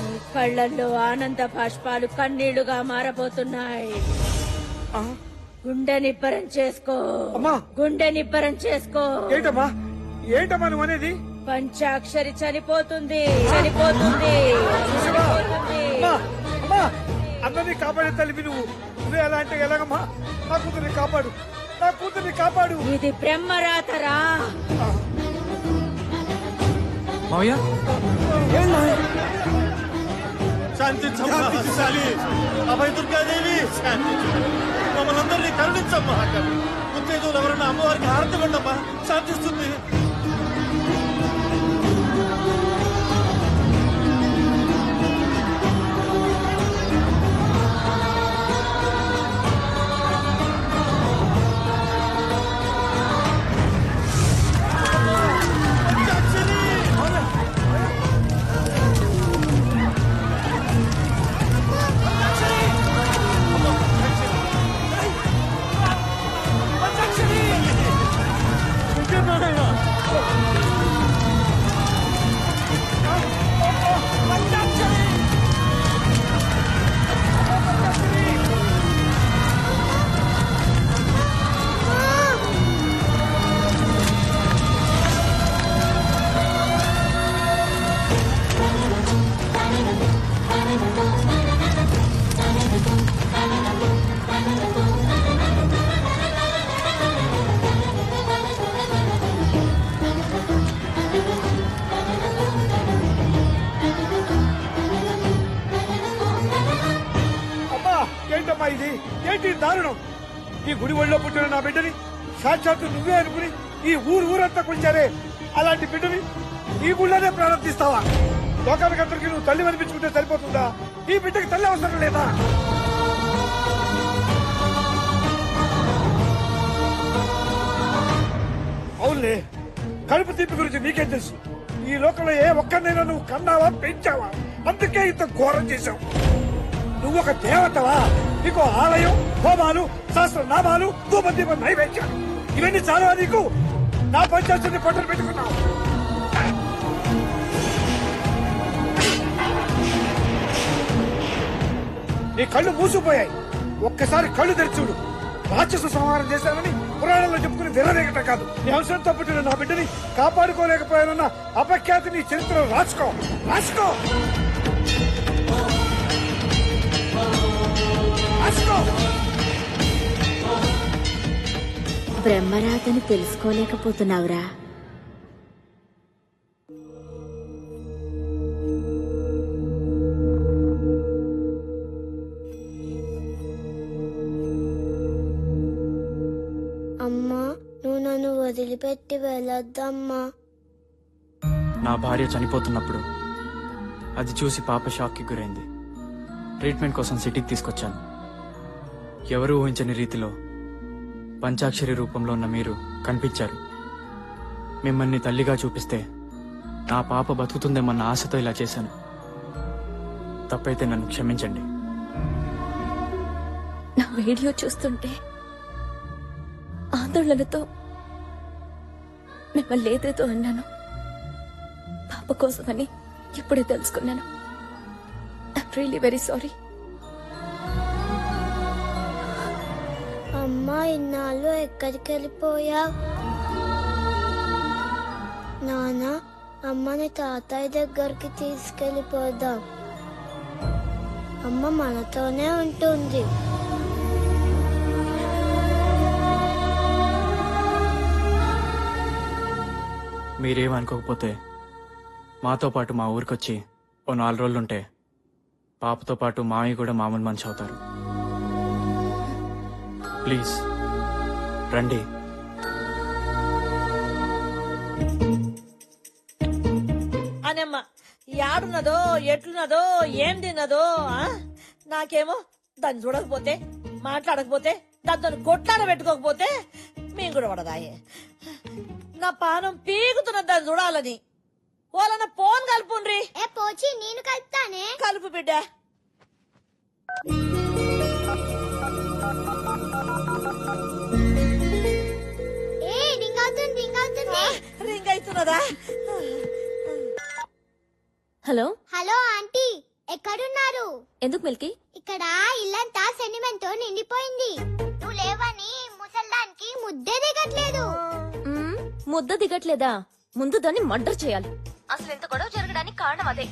నీ కళ్ళల్లో ఆనంద బాష్పాలు కన్నీళ్లుగా మారబోతున్నాయి. గుండె నిబ్బరం చేసుకో, గుండె నిబ్బరం చేసుకో.
ఏంటమ్మా ఏంటమ్మా నువ్వు అనేది?
పంచాక్షరి చనిపోతుంది, చనిపోతుంది, చనిపోతుంది.
అమ్మా అందరినీ కాపాడే తల్లివి నువ్వు. నువ్వే ఎలా అంటే ఎలాగమ్మా? నా కూతుర్ని కాపాడు, నా కూతుర్ని కాపాడు.
ఇది బ్రహ్మరాతరా.
మావయ్య
శాంతించాలి. అభయ దుర్గాదేవి మమ్మల్ని అందరినీ కరుణించమ్మా. ఉత్తేజులు ఎవరన్నా అమ్మవారికి హారతి ఇవ్వండమ్మా, శాంతిస్తుంది. ఏంటమ్మా ఇది? ఏంటి దారుణం? ఈ గుడి ఒళ్ళో పుట్టిన నా బిడ్డని సాక్షాత్తు నువ్వే అనుకుని ఈ ఊరంతా కొలిచారే, అలాంటి బిడ్డని ఈ గుళ్ళోనే ప్రారంభిస్తావా? లోకానికందరికీ నువ్వు తల్లి అనిపించుకుంటే సరిపోతుందా? ఈ బిడ్డకి తల్లి అవసరం లేదా? అవునులే, కడుపు తీపి గురించి నీకేం తెలుసు? ఈ లోకంలో ఏ ఒక్కరినైనా నువ్వు కన్నావా, పెంచావా? అందుకే ఇంత ఘోరం చేశావు. నువ్వు ఒక దేవతవా? నీకు ఆలయం, హోమాలు, సహస్రనామాలు, ధూపదీప నైవేద్యాలు ఇవన్నీ చాలా. నీకు నా పంచాయతీని పట్టలు పెట్టుకున్నావు. నీ కళ్ళు మూసిపోయాయి. ఒక్కసారి కళ్ళు తెరిచుడు. రాక్షస సంహారం చేశానని పురాణంలో చెప్పుకుని విరవేగటం కాదు. నీ అవసరంతో పుట్టిన నా బిడ్డని కాపాడుకోలేకపోయానన్న అపఖ్యాతి నీ చరిత్రలో రాసుకో, రాసుకో.
బ్రహ్మరాతని తెలుసుకోలేకపోతున్నావురా.
అమ్మా, నువ్వు నన్ను వదిలిపెట్టి వెళ్ళొద్దమ్మా.
నా భార్య చనిపోతున్నప్పుడు అది చూసి పాప షాక్కి గురైంది. ట్రీట్మెంట్ కోసం సిటీకి తీసుకొచ్చాను. ఎవరూ ఊహించని రీతిలో పంచాక్షరి రూపంలో ఉన్న మీరు కనిపించారు. మిమ్మల్ని తల్లిగా చూపిస్తే నా పాప బతుకుతుందేమన్న ఆశతో ఇలా చేశాను. తప్పైతే నన్ను క్షమించండి.
నా వీడియో చూస్తుంటే ఆందోళనతో మిమ్మల్ని ఏదేదో అన్నాను. పాప కోసమని ఇప్పుడే తెలుసుకున్నాను. I'm really very sorry.
అమ్మా ఇన్నాళ్ళు ఎక్కడికి వెళ్ళిపోయా? నాన్న అమ్మని తాతయ్య దగ్గరికి తీసుకెళ్ళిపోదాం. అమ్మ మనతోనే ఉంటుంది.
మీరేమనుకోకపోతే మాతో పాటు మా ఊరికొచ్చి ఓ 4 రోజులుంటే పాపతో పాటు మామయ్య కూడా మామూలు మనిషి అవుతారు. ప్లీజ్ రండి.
అనమ్మ యాడున్నదో ఎట్లున్నదో ఏం తిన్నదో నాకేమో దాన్ని చూడకపోతే మాట్లాడకపోతే దాంతో కొట్లాడ పెట్టుకోకపోతే మేము కూడా పడదాయే. నా పానం పీగుతున్నది దాన్ని చూడాలని. వాళ్ళన్న ఫోన్ కలుపుండ్రి.
పోచి నేను కలుపుతానే.
కలుపు బిడ్డ. రింగ్ అవుతున్నదా?
హలో
హలో ఆంటీ, ఎక్కడున్నారు?
ఎందుకు మిల్కీ?
ఇక్కడ ఇల్లంతా సెంటిమెంట్ తో నిండిపోయింది. నువ్వు లేవని ముసల్దానికి ముద్దే దిగట్లేదు.
ముద్ద దిగట్లేదా? ముందు దాన్ని మర్డర్ చేయాలి. అసలు ఎంత గొడవ జరగడానికి కారణం అదే.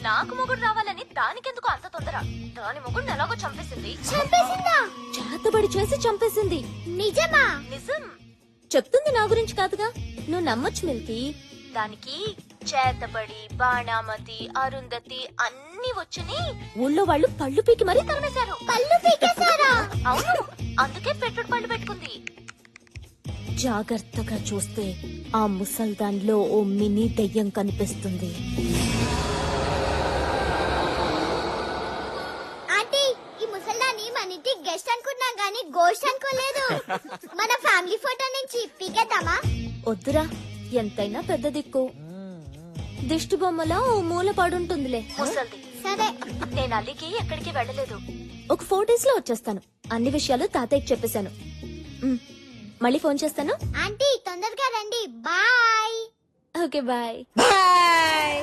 నాకు మొగుడు రావాలని దానికెందుకు అంత తొందర? దాని మొగుడు ఎలాగో చంపేసింది.
చంపేసిందా?
చేతబడి చేసి చంపేసింది.
నిజమా?
నిజం. చెప్తుంది నా గురించి కాదుగా, నువ్వు నమ్మొచ్చు మిల్కీ. దానికి చేతబడి, బాణామతి, అరుంధతి అన్ని వచ్చని ఊళ్ళో వాళ్ళు పళ్ళు పీకి మరీ తరిమేశారు.
పళ్ళు పీకేశారా?
అవును, అందుకే పెట్టుడు పళ్ళు పెట్టుకుంది. జాగ్రత్తగా చూస్తే ఆ ముసల్దాన్లో ఓ మినీ దెయ్యం కనిపిస్తుంది.
ఆంటీ, ఈ ముసల్దాన్ని మన ఇంటి గెస్ట్ అనుకున్నాం గానీ గోస్ట్ అనుకోలేదు. మన ఫ్యామిలీ ఫోటో నుంచి పీకేద్దామా?
వద్దురా, ఎంతైనా పెద్ద దిక్కు. దిష్టి బొమ్మలా ఓ మూల పడుంటుందిలే ముసల్ది.
సరే,
నేను అల్లికి ఎక్కడికి వెళ్ళలేదు. ఒక 4 days లో వచ్చేస్తాను. అన్ని విషయాలు తాతయ్యకి చెప్పేశాను. మళ్ళీ ఫోన్ చేస్తాను.
ఆంటీ తొందరగా రండి. బాయ్.
Okay bye.
బాయ్.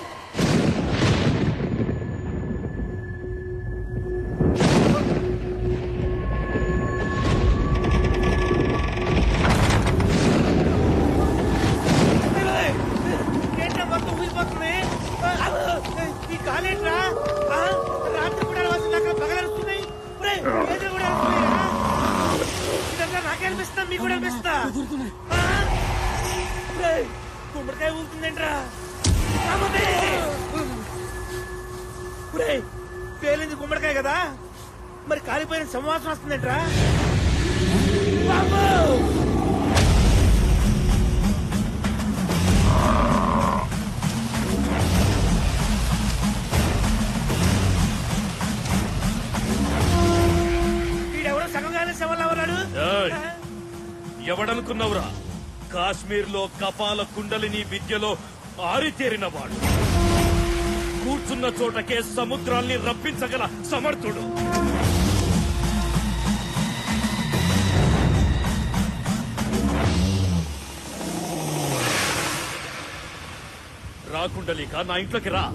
ఈ కాలేట్రా రాత్రి కూడా పగలరుస్తున్నాయి. ఇదంతా నాకే అనిపిస్తా, మీకు కూడా అనిపిస్తా. గుమ్మడికాయ ఊరుతుందేంట్రా? పేలింది గుమ్మడికాయ కదా, మరి కాలిపోయిన సంవాసం వస్తుందేంట్రా? వీడెవరో సగంగానే శవంలా ఉన్నాడు.
ఎవడనుకున్నావురా? కాశ్మీర్ లో కపాల కుండలిని విద్యలో ఆరితేరినవాడు. కూర్చున్న చోటకే సముద్రాల్ని రప్పించగల సమర్థుడు. రా కుండలిక, నా ఇంట్లోకి రా.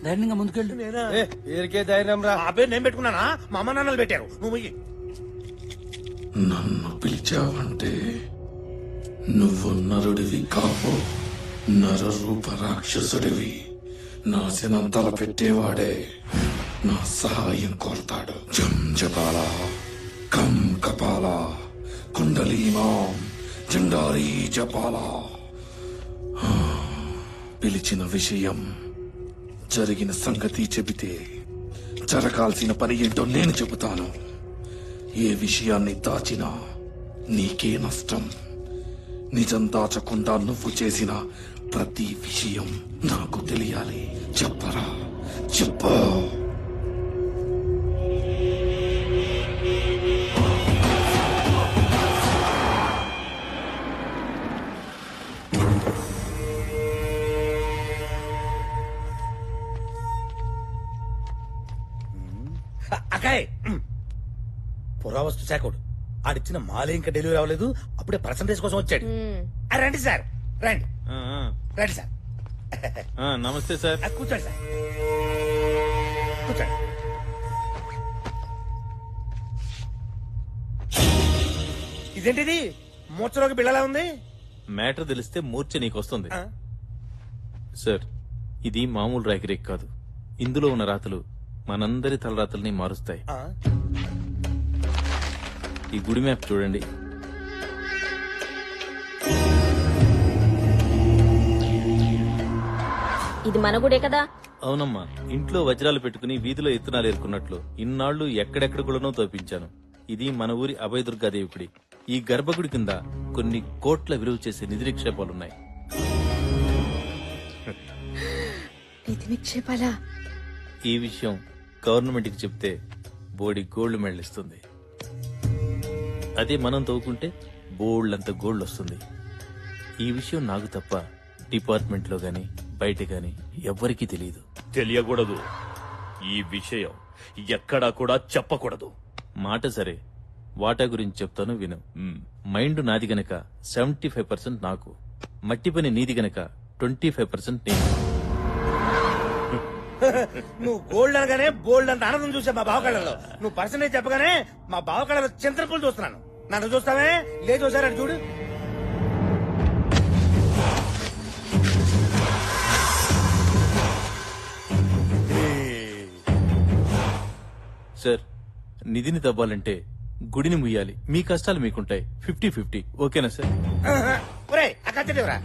ధైర్యంగా ముందుకెళ్ళు.
పేరుకే ధైర్యం రా.
ఆ పేరు నేను పెట్టుకున్నానా? మా అమ్మ నాన్నలు పెట్టారు. నువ్వు
నన్ను పిలిచావంటే నువ్వు నరుడివి కావు, నరరూప రాక్షసుడివి. నాశనం తలపెట్టేవాడే నా సహాయం కోరతాడు. జం జపాల కం కపాల కుండలీమాం జండారీ జపాల. పిలిచిన విషయం, జరిగిన సంగతి చెబితే జరగాల్సిన పని ఏంటో నేను చెబుతాను. ఏ విషయాన్ని దాచినా నీకే నష్టం. నిజం దాచకుండా నువ్వు చేసిన ప్రతి విషయం నాకు తెలియాలి. చెప్పరా, చెప్పు.
అకాయ్ పురావస్తు శాఖడు ఆడిచ్చిన మాలే ఇంకా డెలివరీ అవ్వలేదు, అప్పుడే పర్సంటేజ్ కోసం వచ్చాడు. రండి సార్, రండి రండి సార్.
నమస్తే సార్.
కూర్చోండి సార్, కూర్చోండి. ఇదేంటిది మూర్చలోకి బిళ్ళలా ఉంది?
మ్యాటర్ తెలిస్తే మూర్ఛ నీకొస్తుంది సార్. ఇది మామూలు రాకిరేక్ కాదు. ఇందులో ఉన్న రాతలు మనందరి తలరాతల్ని మారుస్తాయి. ఈ గుడి మ్యాప్ చూడండి.
ఇది మన గుడే కదా?
అవునమ్మా, ఇంట్లో వజ్రాలు పెట్టుకుని వీధిలో ఎత్తునాలు ఏరుకున్నట్లు ఇన్నాళ్లు ఎక్కడెక్కడ గుళ్ళనో తోపించాను. ఇది మన ఊరి అభయదుర్గాదేవి గుడి. ఈ గర్భగుడి కింద కొన్ని కోట్ల విలువ చేసే నిధి నిక్షేపాలున్నాయి.
నిధి నిక్షేపాలా?
ఈ విషయం గవర్నమెంట్ కి చెప్తే బోడి గోల్డ్ మెడల్ ఇస్తుంది. అదే మనం తవ్వుకుంటే బోల్డ్ గోల్డ్ వస్తుంది. ఈ విషయం నాకు తప్ప డిపార్ట్మెంట్ లో గాని బయట గాని ఎవ్వరికీ తెలియదు.
తెలియకూడదు. ఈ విషయం ఎక్కడా కూడా చెప్పకూడదు.
మాట సరే, వాటా గురించి చెప్తాను విను. మైండ్ నాది గనక 75% నాకు, మట్టి పని నీది గనక 25% నేను.
నువ్వు గోల్డ్ అనగానే బోల్డ్ అంత ఆనందం చూసా మా బావ కళ్ళలో. నువ్వు పర్సంటేజ్ చెప్పగానే మా బావ కళ్ళలో చింతపూలు చూస్తున్నాను. నన్ను చూస్తావే? లేదు ఒకసారి అటు చూడు.
సార్, నిధిని తవ్వాలంటే గుడిని ముయ్యాలి. మీ కష్టాలు మీకుంటాయి. 50-50 ఓకేనా సార్?
ఒరే ఆ కత్తి దేవరా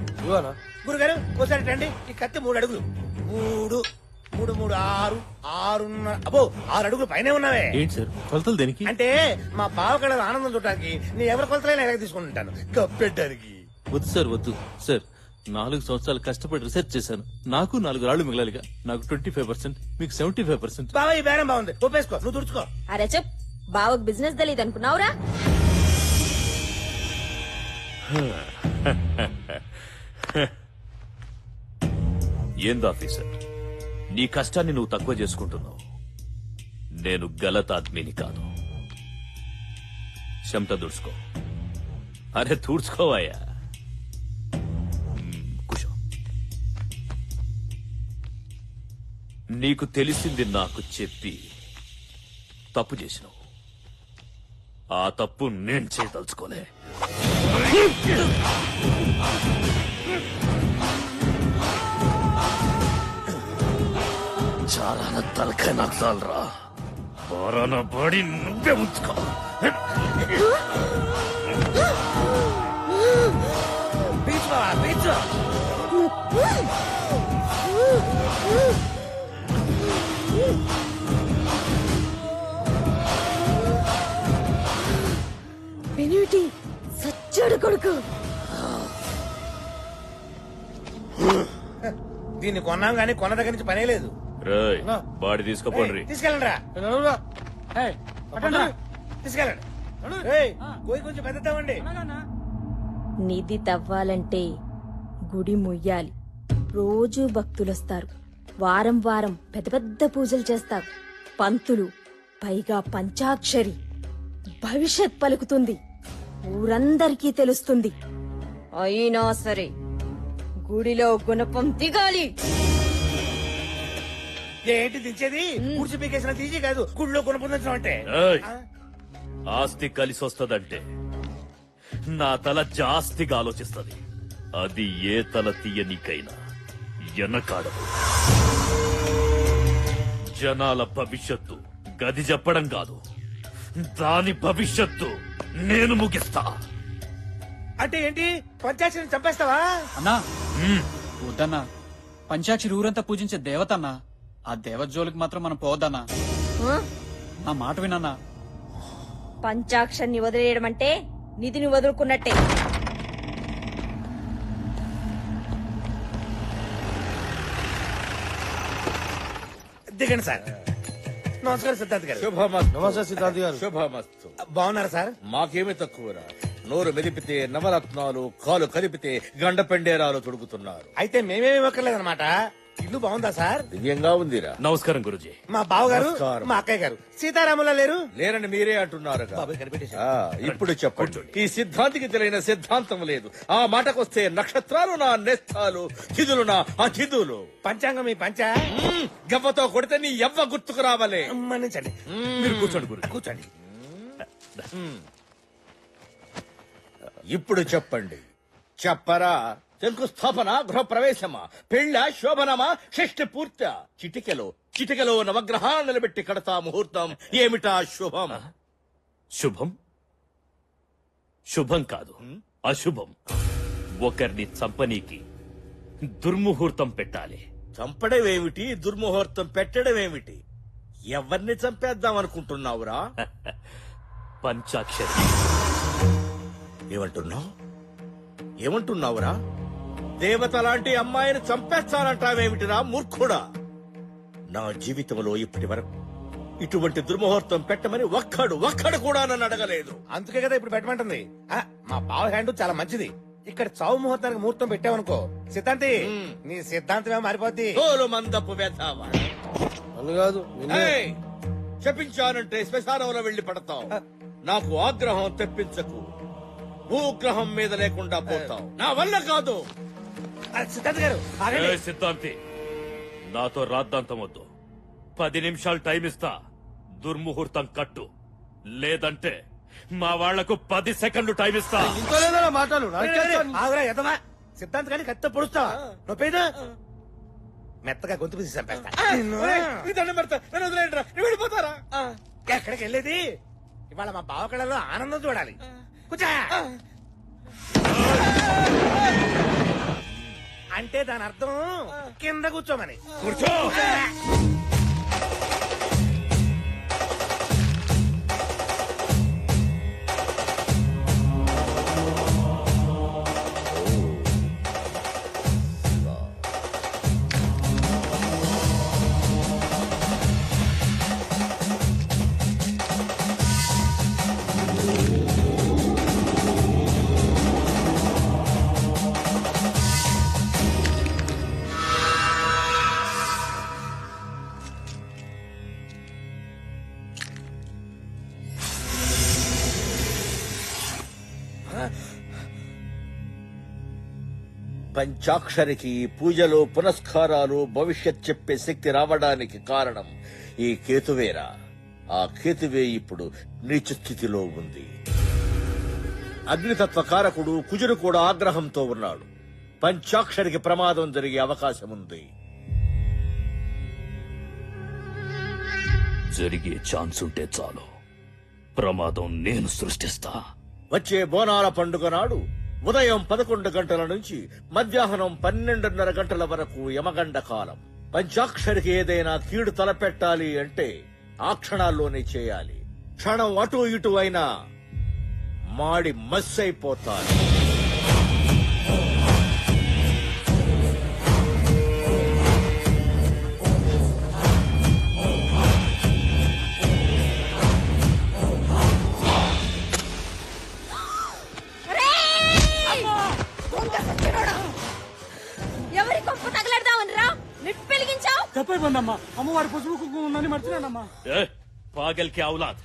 గురుగారు, ఒకసారి రండి. ఈ కత్తి 3 అడుగులు. 3 3 3 6 6 అబ్బో 6 అడుగులు పైనే ఉన్నావే.
ఏంటి సార్ కొలతలు దేనికి?
అంటే మా బావ కళ ఆనందం చూడటానికి నీ ఎవరి కొలతలైనా ఎలాగ తీసుకుంటాను కప్పెట్టడానికి.
వద్దు సార్, వద్దు సార్. 4 సంవత్సరాలు కష్టపడి రిసెర్చ్ చేశాను. నాకు 4 రాళ్లు మిగలాలిగా. నాకు 25%, మీకు 75%.
బావ ఈ బేరం బాగుంది, ఒప్పేసుకో. నువ్వు తుడుచుకో.
అరే చెప్, బావకు బిజినెస్ తెలియదు అనుకున్నావురా?
ఏందాఫీసర్, నీ కష్టాన్ని నువ్వు తక్కువ చేసుకుంటున్నావు. నేను గలతాద్మిని కాదు. చెమట దుడుచుకో. అరే తూడ్చుకోవాయా. కూర్చో. నీకు తెలిసింది నాకు చెప్పి తప్పు చేసినావు. ఆ తప్పు నేను చేయదలుచుకోలే. చాలా తలకాయ నాకు చాలరా. బారాన బాడీ నువ్వే ఉంచుకో.
బీచ్ బావా, బీచ్.
పెనివిటి సచ్చాడు కొడుకు.
దీన్ని కొన్నాం గానీ కొన్న దగ్గర నుంచి పనే లేదు.
రేయ్, బాడీ తీసుకోపోండి.
తీసుకెళ్ళండి రా, తీసుకెళ్ళండి. ఏయ్, పోయి కొంచెం పెద్దవండి.
నిధి తవ్వాలంటే గుడి ముయ్యాలి. రోజూ భక్తులొస్తారు. వారం వారం పెద్ద పెద్ద పూజలు చేస్తారు. పంతులు, పైగా పంచాక్షరి. భవిష్యత్ పలుకుతుంది. ఊరందరికీ తెలుస్తుంది. అయినా సరే గుడిలో గుణపం దిగాలి.
ఏంటి దించేది? కూర్చి పీకేసిన తీసి కాదు, గుడిలో కొనుక్కుందాం అంటే.
ఏయ్, ఆస్తి కలిసి వస్తదంటే నా తల జాస్తిగా ఆలోచిస్తది. అది ఏ తల తీయనికైనా ఎనకాడదు. జనాల భవిష్యత్తు గది చెప్పడం కాదు, దాని భవిష్యత్తు నేను ముగిస్తా.
అంటే ఏంటి? పంచాయతీని చంపేస్తావా?
అన్నా వద్దన్నా. పంచాక్షరి ఊరంతా పూజించే దేవతన్నా. ఆ దేవత జోలికి మాత్రం మనం పోవద్దన్నా. నా మాట వినన్నా.
పంచాక్షరిని వదిలేయడం అంటే నిధిని వదులుకున్నట్టే.
దిగండి సార్. నమస్కారం సిద్ధార్థ్ గారు.
శుభమస్తు. నమస్తే సిద్ధార్థ్ గారు.
శుభమస్తు. బాగున్నారా సార్?
మాకేమి తక్కువరా. నోరు మెదిపితే నవరత్నాలు, కాలు కదిపితే గండ పెండేరాలు తొడుగుతున్నారు.
అయితే మేమేమి ఇవ్వక్కర్లేదన్నమాట.
ఇల్లు బాగుందా సార్?
దివ్యంగా ఉందిరా.
నమస్కారం గురుజీ.
మా బావగారు
నమస్కారం.
మా అక్కయ్య గారు సీతారాములా లేరు?
లేరని మీరే అంటున్నారు.
బాబాయ్ కనిపెట్టేశారు.
ఇప్పుడు చెప్పండి. ఈ సిద్ధాంతికి తెలియని సిద్ధాంతం లేదు. ఆ మాటకొస్తే నక్షత్రాలు నా నేస్తాలు, తిథులు నా అతిథులు.
పంచాంగం మీ పంచ
గవ్వతో కొడితే నీ ఎవ్వ గుర్తుకు రావాలే.
మన్నించండి.
మీరు కూర్చోండి గురు.
కూర్చోండి.
ఇప్పుడు చెప్పండి. చెప్పరా. శంకుస్థాపన, గృహప్రవేశమా, పెళ్ళ, శోభనమా, షష్ఠి పూర్త? చిటికెలో నవగ్రహాలు నిలబెట్టి కడతా ముహూర్తం. ఏమిటా శుభం?
శుభం శుభం కాదు, అశుభం. ఒకరిని చంపనీకి దుర్ముహూర్తం పెట్టాలి.
చంపడమేమిటి, దుర్ముహూర్తం పెట్టడమేమిటి? ఎవరిని చంపేద్దాం అనుకుంటున్నావురా?
పంచాక్షరి.
ఏమంటున్నావురా? దేవత లాంటి అమ్మాయిని చంపేస్తానంటావేమిటిరా మూర్ఖుడా? నా జీవితంలో ఇప్పటి వరకు ఇటువంటి దుర్ముహూర్తం పెట్టమని ఒక్కడు కూడా నన్ను అడగలేదు.
అందుకే కదా ఇప్పుడు పెట్టమంటుంది. మా బావ హ్యాండ్ చాలా మంచిది. ఇక్కడ చావు ముహూర్తానికి ముహూర్తం పెట్టావనుకో సిద్ధాంతి, నీ సిద్ధాంతమే మారిపోద్ది.
తోలు మందపు వేతావా
కాదు
చెప్పించానంటే శ్మశానంలో వెళ్లి పడతావు. నాకు ఆగ్రహం తెప్పించకు. భూగ్రహం మీద లేకుండా పోతావు. నా వల్ల కాదు.
సిద్ధాంత్ గారు
ఏ సిద్ధాంతి, నాతో రాద్దాంతం వద్దు. 10 నిమిషాలు టైం ఇస్తా. దుర్ముహూర్తం కట్టు, లేదంటే మా వాళ్లకు 10 సెకండ్లు టైం ఇస్తా.
మాటలు
ఆగురా ఎదవా. సిద్ధాంత్ గారిని కత్తితో పొడుస్తావా? నొప్పేదా? మెత్తగా గొంతు పిసి చంపేస్తా.
వెళ్ళిపోతారా?
ఎక్కడికి వెళ్ళేది? ఇవాళ మా బావ కళలో ఆనందం చూడాలి. కూర్చో. అంటే దాని అర్థం కింద కూర్చోమని.
కూర్చో.
పంచాక్షరికి పూజలు, పునస్కారాలు, భవిష్యత్ చెప్పే శక్తి రావడానికి కారణం ఈ కేతువేరా. ఆ కేతువే ఇప్పుడు నీచ స్థితిలో ఉంది. అగ్నితత్వ కారకుడు కుజుడు కూడా ఆగ్రహంతో ఉన్నాడు. పంచాక్షరికి ప్రమాదం జరిగే అవకాశం ఉంది.
జరిగే ఛాన్స్ ఉంటే చాలు, ప్రమాదం నేను సృష్టిస్తా.
వచ్చే బోనాల పండుగ నాడు ఉదయం 11 గంటల నుంచి మధ్యాహ్నం 12:30 గంటల వరకు యమగండ కాలం. పంచాక్షరికి ఏదైనా కీడు తలపెట్టాలి అంటే ఆ క్షణాల్లోనే చేయాలి. క్షణం అటు ఇటు అయినా మాడి మస్సైపోతారు.
ఎవరి కొంప తగలడదామని రా నిప్పు వెలిగించావు.
తప్పైపోయిందమ్మా. అమ్మవారి పసుపు కుంకుమ ఉందని మర్చిపోయానమ్మా.
పాగల్కి ఔలాద్,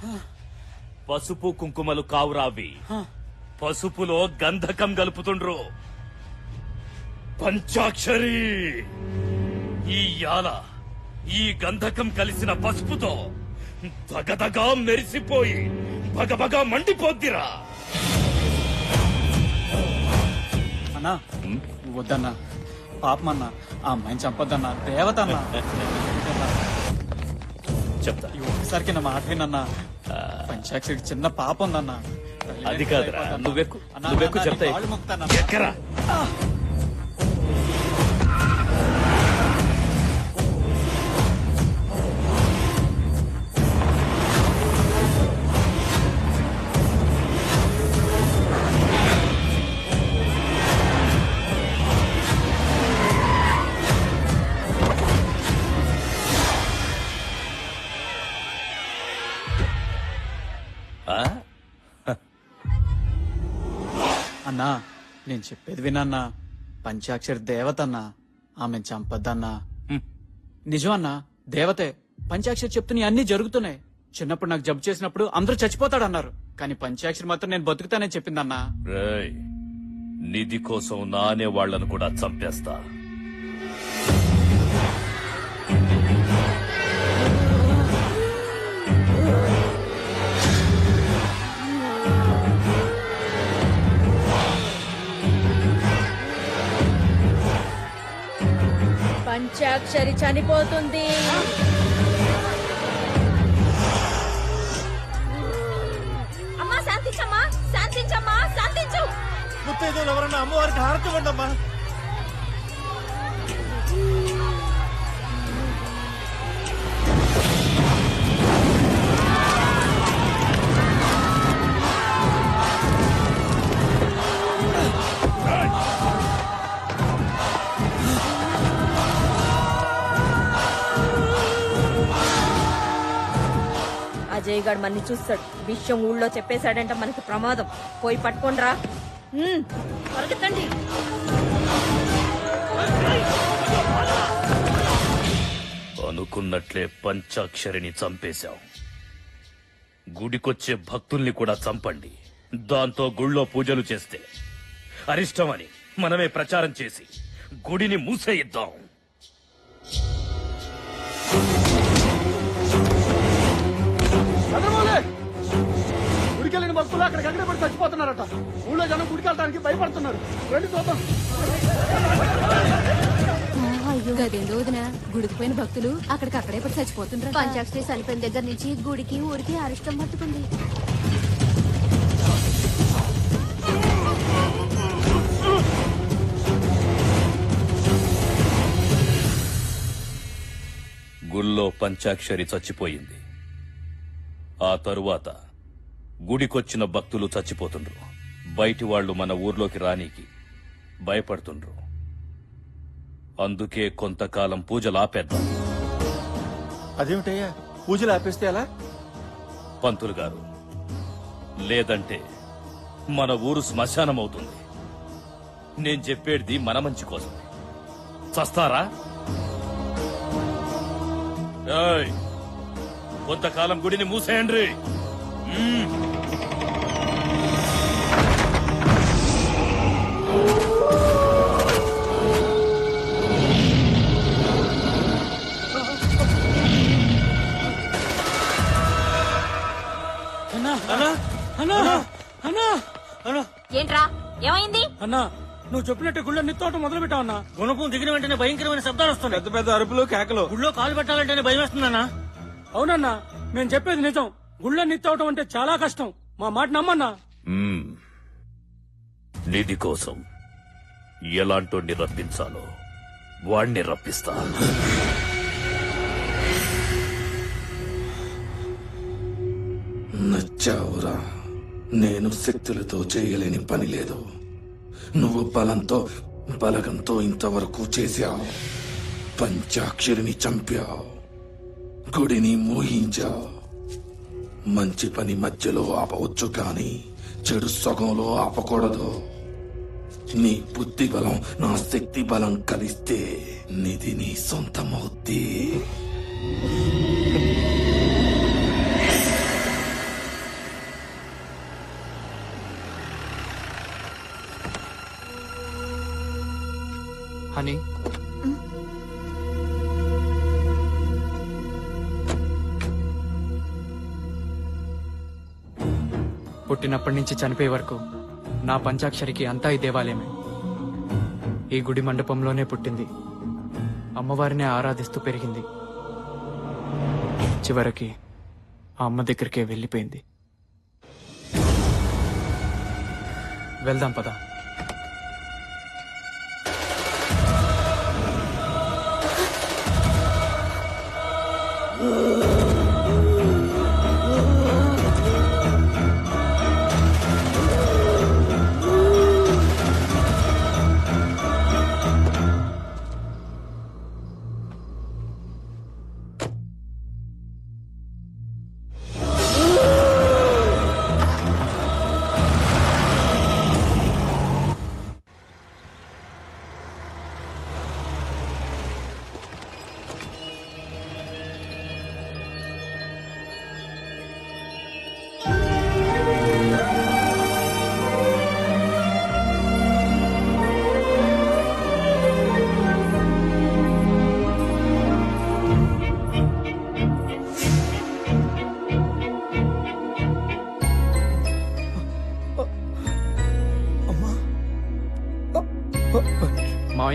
పసుపు కుంకుమలు కావురావి. పసుపులో గంధకం గలుపుతుండ్రు. పంచాక్షరి, ఈ యాల ఈ గంధకం కలిసిన పసుపుతో దగదగా మెరిసిపోయి బగబగా మండిపోద్దిరా.
అన్నా వద్దన్నా, పాపమన్నా, ఆ అమ్మాయిని చంపొద్దన్నా. దేవత అన్నా.
చెప్తా.
ఈ ఒక్కసారికి నా మాట వినన్నా. పంచాక్షరికి చిన్న పాప ఉందన్నా.
అది కాదురా, నువ్వెక్కు
అన్నా,
నువ్వెక్కు
అన్నా,
చెప్తా.
నీ కాళ్ళు మొక్కుతాన్నా.
ఎక్కరా.
అన్నా నేను చెప్పేది వినన్నా. పంచాక్షరి దేవతన్నా, ఆమెను చంపద్దన్నా. నిజం అన్నా, దేవతే. పంచాక్షరి చెప్తున్న అన్ని జరుగుతున్నాయి. చిన్నప్పుడు నాకు జబ్బు చేసినప్పుడు అందరూ చచ్చిపోతాడన్నారు, కానీ పంచాక్షరి మాత్రం నేను బతుకుతానని చెప్పిందన్నా.
రేయ్, నిధి కోసం నానే వాళ్లను కూడా చంపేస్తా.
పంచాక్షరి చనిపోతుంది.
అమ్మా శాంతించమ్మా, శాంతించమ్మా, శాంతించు.
ముత్తైదులు ఎవరన్నా అమ్మవారికి హారతి ఇవ్వండి అమ్మా.
అజయ్ గారు మన్ని చూస్తాడు. విషయం ఊళ్ళో చెప్పేశాడంట మనకి ప్రమాదం. పోయి పట్టుకోండిరా. పరిగెత్తండి.
అనుకున్నట్లే పంచాక్షరిని చంపేశాం. గుడికొచ్చే భక్తుల్ని కూడా చంపండి. దాంతో గుళ్ళో పూజలు చేస్తే అరిష్టమని మనమే ప్రచారం చేసి గుడిని మూసేయిద్దాం.
గుడికెళ్ళిన భక్తులు అక్కడికక్కడే పడి చచ్చిపోతున్నారట. ఊళ్ళో జనం గుడికెళ్ళడానికి భయపడుతున్నారు. రండి చూద్దాం.
గదేందో వదినా, గుడికి పోయిన భక్తులు అక్కడికక్కడే పడి చచ్చిపోతున్నారు.
పంచాక్షరి చనిపోయిన దగ్గర నుంచి గుడికి ఊరికి అరిష్టం పట్టుకుంది.
గుళ్ళో పంచాక్షరి చచ్చిపోయింది. ఆ తరువాత గుడికొచ్చిన భక్తులు చచ్చిపోతుండ్రు. బయటి వాళ్లు మన ఊర్లోకి రానీకి భయపడుతుండ్రు. అందుకే కొంతకాలం పూజలు ఆపేద్దాం.
అదేమిటయ్యా, పూజలు ఆపేస్తే ఎలా?
పంతులు గారు, లేదంటే మన ఊరు శ్మశానం అవుతుంది. నేను చెప్పేది మన మంచి కోసం. చస్తారా? ఏయ్, కొంతకాలం గుడిని మూసేయండి.
ఏంట్రా, ఏమైంది?
అన్నా, నువ్వు చెప్పినట్టు గుళ్ళో నిత్తోటం మొదలు పెట్టావన్నా. గుణపం దిగిన వెంటనే భయంకరమైన శబ్దాలు వస్తున్నాయి.
పెద్ద పెద్ద అరుపులు, కేకలు.
గుళ్ళో కాలు పెట్టాలంటేనే భయం వేస్తుందన్నా. అవునన్నా, నేను చెప్పేది నిజం. గుళ్ళో నిత్తవటం అంటే చాలా కష్టం. మా మాట నమ్మన్నా.
నిధి కోసం ఎలాంటోడిని రప్పించాలో వాణ్ణి రప్పిస్తా.
నచ్చావురా. నేను శక్తులతో చేయలేని పని లేదు. నువ్వు బలగంతో ఇంతవరకు చేశావు. పంచాక్షరిని చంపావు, గుడిని మోహించావు. మంచి పని మధ్యలో ఆపవచ్చు కానీ చెడు సగంలో ఆపకూడదు. నీ బుద్ధి బలం నా శక్తి బలం కలిస్తే నిధి నీ సొంతమవుద్ది.
హనీ, పుట్టినప్పటి నుంచి చనిపోయే వరకు నా పంచాక్షరికి అంతా ఈ దేవాలయమే. ఈ గుడి మండపంలోనే పుట్టింది. అమ్మవారినే ఆరాధిస్తూ పెరిగింది. చివరికి ఆ అమ్మ దగ్గరికే వెళ్ళిపోయింది. వెళ్దాం పద.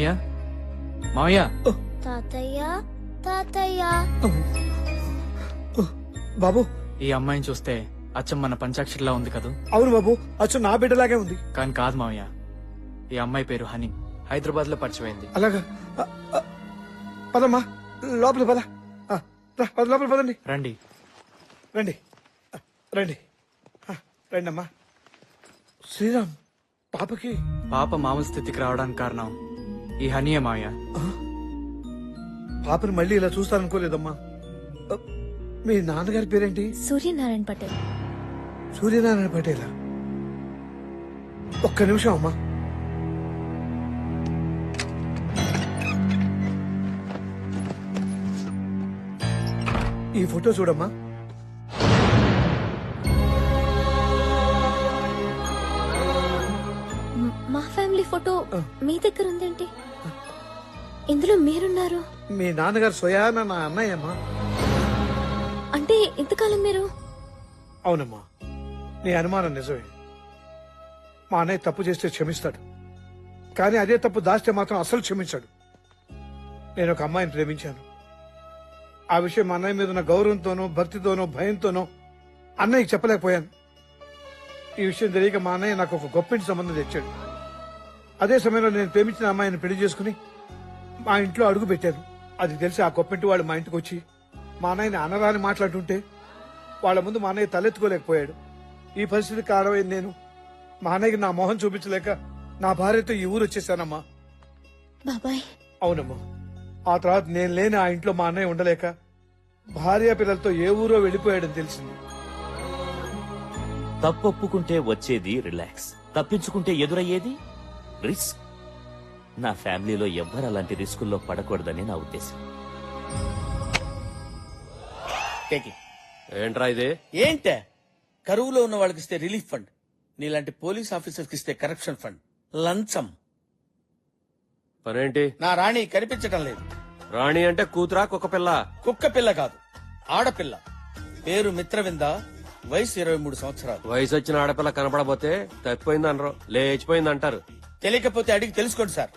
మావయ్య మావయ్య
తాతయ్య తాతయ్య
బాబు
ఈ అమ్మాయిని చూస్తే అచ్చం మన పంచాక్షరిలా ఉంది కదూ?
అవును బాబు, అచ్చు నా బిడ్డలాగే ఉంది.
కానీ కాదు మావయ్య, ఈ అమ్మాయి పేరు హనీ, హైదరాబాద్ లో పరిచయమైంది.
అలాగా పదమ్మా, లోపల పద. లోపల పదండి.
రండి
రండి రండి రండి అమ్మా. శ్రీరామ్, పాపకి
పాప మామూలు స్థితికి రావడానికి కారణం ఈ హనీయే మావయ్య.
పాపని మళ్ళీ ఇలా చూస్తాననుకోలేదమ్మా. మీ నాన్నగారి పేరేంటి?
సూర్యనారాయణ పటేల్.
సూర్యనారాయణ పటేలా? ఒక్క నిమిషం అమ్మా. ఈ ఫోటో చూడమ్మా.
మా ఫ్యామిలీ ఫోటో మీ దగ్గర ఉందేంటి? ఇందులో మీరున్నారు.
మీ నాన్నగారు స్వయాన నా అన్నయ్యమ్మా.
అంటే ఇంతకాలం మీరు?
అవునమ్మా, నీ అనుమానం నిజమే. మా అన్నయ్య తప్పు చేస్తే క్షమిస్తాడు, కానీ అదే తప్పు దాస్తే మాత్రం అసలు క్షమించాడు. నేను ఒక అమ్మాయిని ప్రేమించాను. ఆ విషయం మా అన్నయ్య మీద ఉన్న గౌరవంతోనో భక్తితోనో భయంతోనో అన్నయ్యకి చెప్పలేకపోయాను. ఈ విషయం తెలియక మా అన్నయ్య నాకు ఒక గొప్పింటి సంబంధం తెచ్చాడు. అదే సమయంలో నేను ప్రేమించిన అమ్మాయిని పెళ్లి చేసుకుని మా ఇంట్లో అడుగు పెట్టాను. అది తెలిసి ఆ గొప్పింటి వాళ్ళు మా ఇంటికి వచ్చి మా అన్నయ్యని అనరాని మాట్లాడుతుంటే వాళ్ళ ముందు మా అన్నయ్య తలెత్తుకోలేకపోయాడు. ఈ పరిస్థితి కారణమైన నేను మా అన్నయ్యకి నా మొహం చూపించలేక నా భార్యతో ఈ ఊరు వచ్చేసానమ్మా.
బాబాయ్.
అవునమ్మా. ఆ తర్వాత నేను లేని ఆ ఇంట్లో మా అన్నయ్య ఉండలేక భార్య పిల్లలతో ఏ ఊరో వెళ్లిపోయాడని తెలిసింది.
తప్పొప్పుకుంటే వచ్చేది రిలాక్స్, తప్పించుకుంటే ఎదురయ్యేది రిస్క్. నా ఫ్యామిలీలో ఎవ్వరు అలాంటి రిస్కుల్లో పడకూడదని నా ఉద్దేశం.
ఏంట్రా ఇది? ఏంటే కరువులో ఉన్న వాళ్ళకి ఇస్తే రిలీఫ్ ఫండ్, నీలాంటి పోలీస్ ఆఫీసర్స్ కి ఇస్తే కరప్షన్ ఫండ్. లంచం.
పనేంటి?
నా రాణి కనిపించటం లేదు.
రాణి అంటే కూతురా కుక్క పిల్ల?
కుక్క పిల్ల కాదు, ఆడపిల్ల. పేరు మిత్రవింద, వయసు 23 సంవత్సరాలు.
వయసు వచ్చిన ఆడపిల్ల కనపడబోతే తప్పిపోయింది అనరు, లేచిపోయింది అంటారు.
తెలియకపోతే అడిగి తెలుసుకోండి సార్.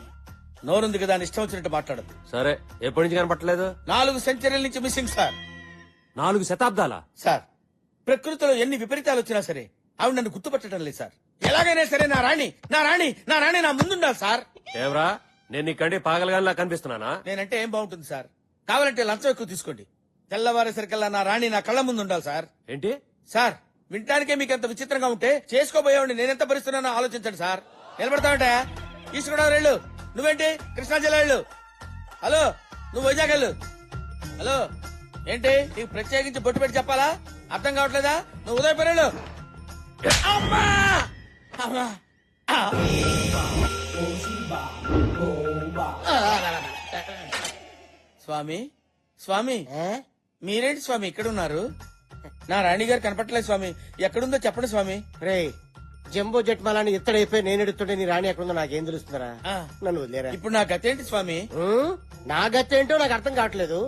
నోరుంది కదా అని ఇష్టం వచ్చినట్టు మాట్లాడదు.
సరే, ఎప్పటి నుంచి కనపట్టలేదు?
4 సెంచరీల నుంచి మిస్సింగ్ సార్.
4 శతాబ్దాలా?
సార్, ప్రకృతిలో ఎన్ని విపరీతాలు వచ్చినా సరే ఆవిడ నన్ను గుర్తుపట్టడం లేదు సార్. ఎలాగైనా సరే నా రాణి నా రాణి నా రాణి నా ముందుండాలి సార్.
ఏవరా, నేను నీకంటే పాగలగానిలా కనిపిస్తున్నానా?
నేనంటే ఏం బాగుంటుంది సార్? కావాలంటే లంచం ఎక్కువ తీసుకోండి. తెల్లవారేసరికల్లా నా రాణి నా కళ్ళ ముందు ఉండాలి సార్.
ఏంటి
సార్, వినటానికే మీకు ఎంత విచిత్రంగా ఉంటే చేసుకోబోయేవాడిని నేనెంత భరిస్తున్నానో ఆలోచించండి సార్. నిలబడతావంటే ఈస్ట్ గోదావరి వెళ్ళు, నువ్వేంటి కృష్ణా జిల్లా వెళ్ళు. హలో, నువ్వు వైజాగ్ వెళ్ళు. హలో, ఏంటి నీకు ప్రత్యేకించి బొట్టు పెట్టి చెప్పాలా? అర్థం కావట్లేదా? నువ్వు ఉదయపూర్ వెళ్ళు. అమ్మా! అమ్మా! స్వామి, స్వామి, మీరేంటి స్వామి ఇక్కడ ఉన్నారు? నా రాణి గారు కనపట్టలేదు స్వామి. ఎక్కడుందో చెప్పండి స్వామి.
రే, జంబో జట్ మాలని ఎత్తడైపోయి నేను ఎడుతుంటే నీ రాణి ఎక్కడుందో నాకేం తెలుస్తుందరా? నన్ను వదిలేరా.
ఇప్పుడు నా గతేంటి స్వామి?
నా గతేంటో నాకు అర్థం కావట్లేదు.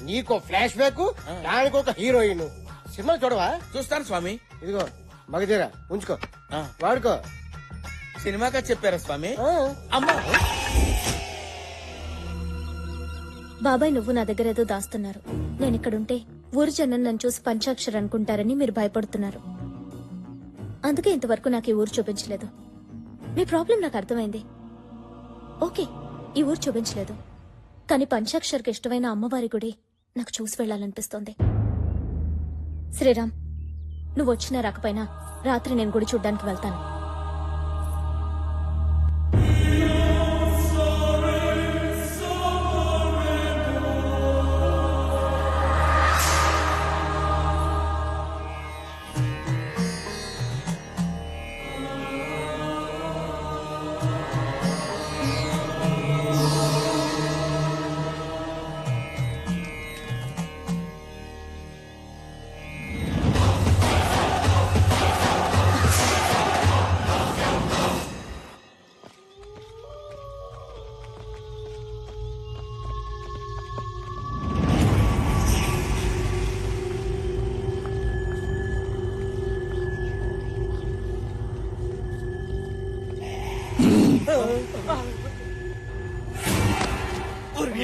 నీకో ఫ్లాష్ బ్యాక్, దానికి ఒక హీరోయిన్. సినిమా చూడవా?
చూస్తాను స్వామి.
ఇదిగో మగధీరా, ఉంచుకో, వాడుకో.
సినిమాగా చెప్పారా స్వామి? అమ్మా!
బాబాయ్, నువ్వు నా దగ్గర ఏదో దాస్తున్నారు. నేను ఇక్కడుంటే ఊరు జనం నన్ను చూసి పంచాక్షరి అనుకుంటారని మీరు భయపడుతున్నారు. అందుకే ఇంతవరకు నాకు ఈ ఊరు చూపించలేదు. మీ ప్రాబ్లం నాకు అర్థమైంది. ఓకే, ఈ ఊరు చూపించలేదు, కానీ పంచాక్షరికి ఇష్టమైన అమ్మవారి గుడి నాకు చూసి వెళ్లాలనిపిస్తోంది. శ్రీరామ్, నువ్వు వచ్చినా రాకపోయినా రాత్రి నేను గుడి చూడ్డానికి వెళ్తాను.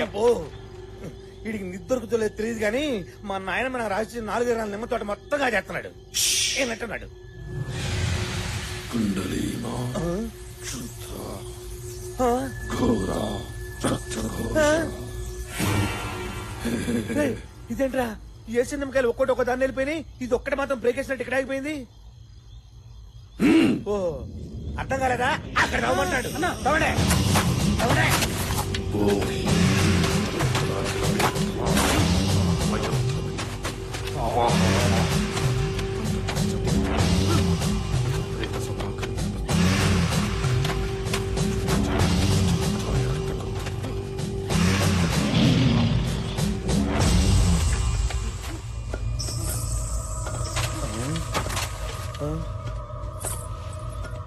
అబ్బో వీడికి నిద్రకుతలేదు తెలియదు కానీ మా నాయన మన రాసి 4 ఎకరాల నిమ్మ తోట మొత్తంగా చేస్తున్నాడు ఏమంటున్నాడు
కుండలీనా ఘోర రక్తఘోష.
ఇదేంట్రా ఏసీ నిమ్మకాయలు ఒక్కోటి ఒక దాన్ని వెళ్ళిపోయినాయి ఇది ఒక్కటి మాత్రం బ్రేక్ వేసినట్టు ఇక్కడ ఆగిపోయింది ఓ అర్థం కాలేదా అక్కడ తవ్వమంటాడు తవ్వడే తవ్వడే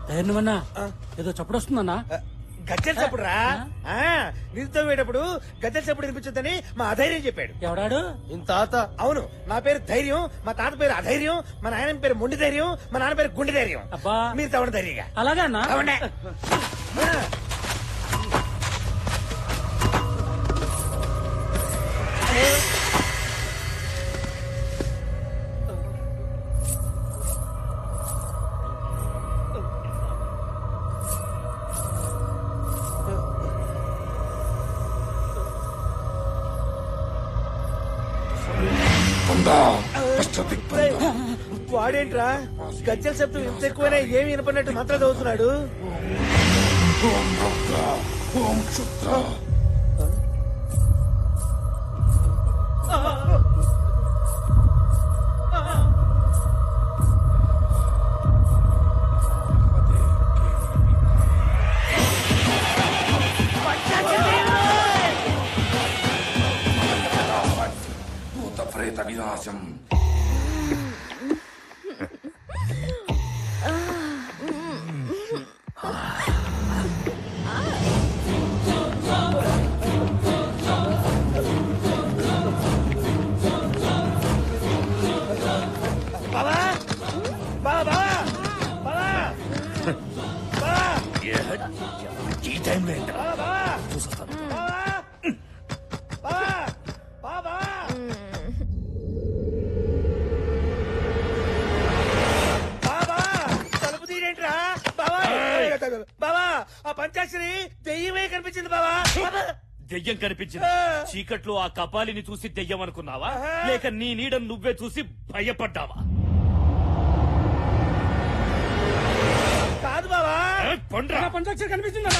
ధైర్యమన్నా ఏదో చప్పుడు వస్తుందన్నా
గజ్జల చప్పుడు రా నీళ్ళతో వేటప్పుడు గజ్జల చప్పుడు వినిపించొద్దని మా అధైర్యం చెప్పాడు
ఎవడాడు
ఇంత తాత అవును నా పేరు ధైర్యం మా తాత పేరు అధైర్యం మా నాయన పేరు మొండి ధైర్యం మా నాన్న పేరు గుండె ధైర్యం
అబ్బా
మీరు తవ్వండి ధైర్యంగా
అలాగే అన్నా
తవ్వండి వాడేంట్రా గజ్జల శబ్దం ఇంత ఎక్కువైనా ఏమి వినపడినట్టు మంత్రాలు చదువుతున్నాడు
ఓం రుద్ర ఓం శుద్ర. భూత ప్రేత వినాశం.
ఈ టైంలో
తలుపు తీరేంట్రా బావా ఆ పంచాక్షరి దెయ్యమే కనిపించింది బావా
దెయ్యం కనిపించింది చీకట్లో ఆ కపాలిని చూసి దెయ్యం అనుకున్నావా లేక నీ నీడను నువ్వే చూసి భయపడ్డావా
కాదు బావా
పండ్రా
పంచాక్షరి కనిపిస్తుందా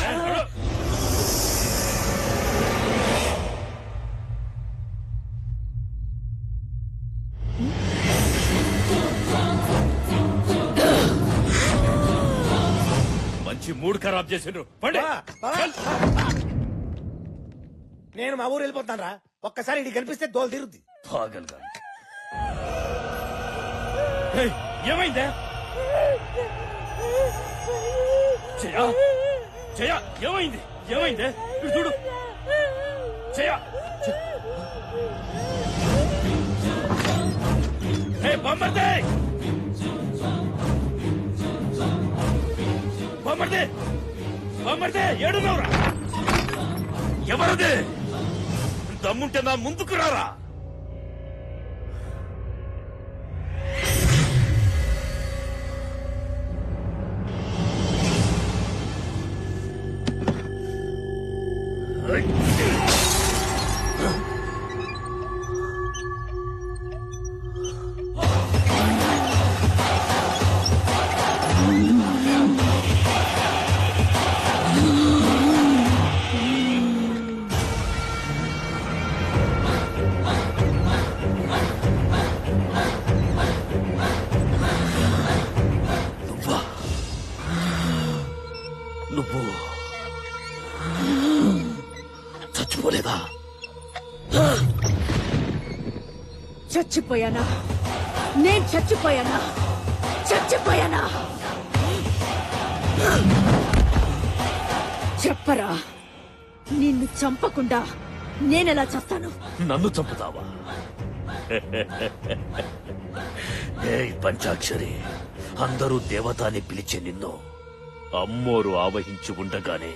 మంచి మూడ్ ఖరాబ్ చేసిండ్రు పండి
నేను మా ఊరు వెళ్ళిపోతాను రా ఒక్కసారి ఇది కనిపిస్తే దోలు తీరుద్ది
పాగల్గా ఏమైందే జయా జయా ఏమైంది ఏమైందే ఇటు చూడు జయా బామ్మర్దే బామ్మర్దే బామ్మర్దే ఏడున్నావురా ఎవరదే దమ్ముంటే నా ముందుకు రారా నువ్వు చచ్చిపోలేదా
చచ్చిపోయానా నేను చచ్చిపోయానా చచ్చిపోయానా చెప్పరా నిన్ను చంపకుండా నేనెలా చేస్తాను
నన్ను చంపుతావా ఏయ్ పంచాక్షరి అందరూ దేవత అని పిలిచే నిన్ను అమ్మోరు ఆవహించి ఉండగానే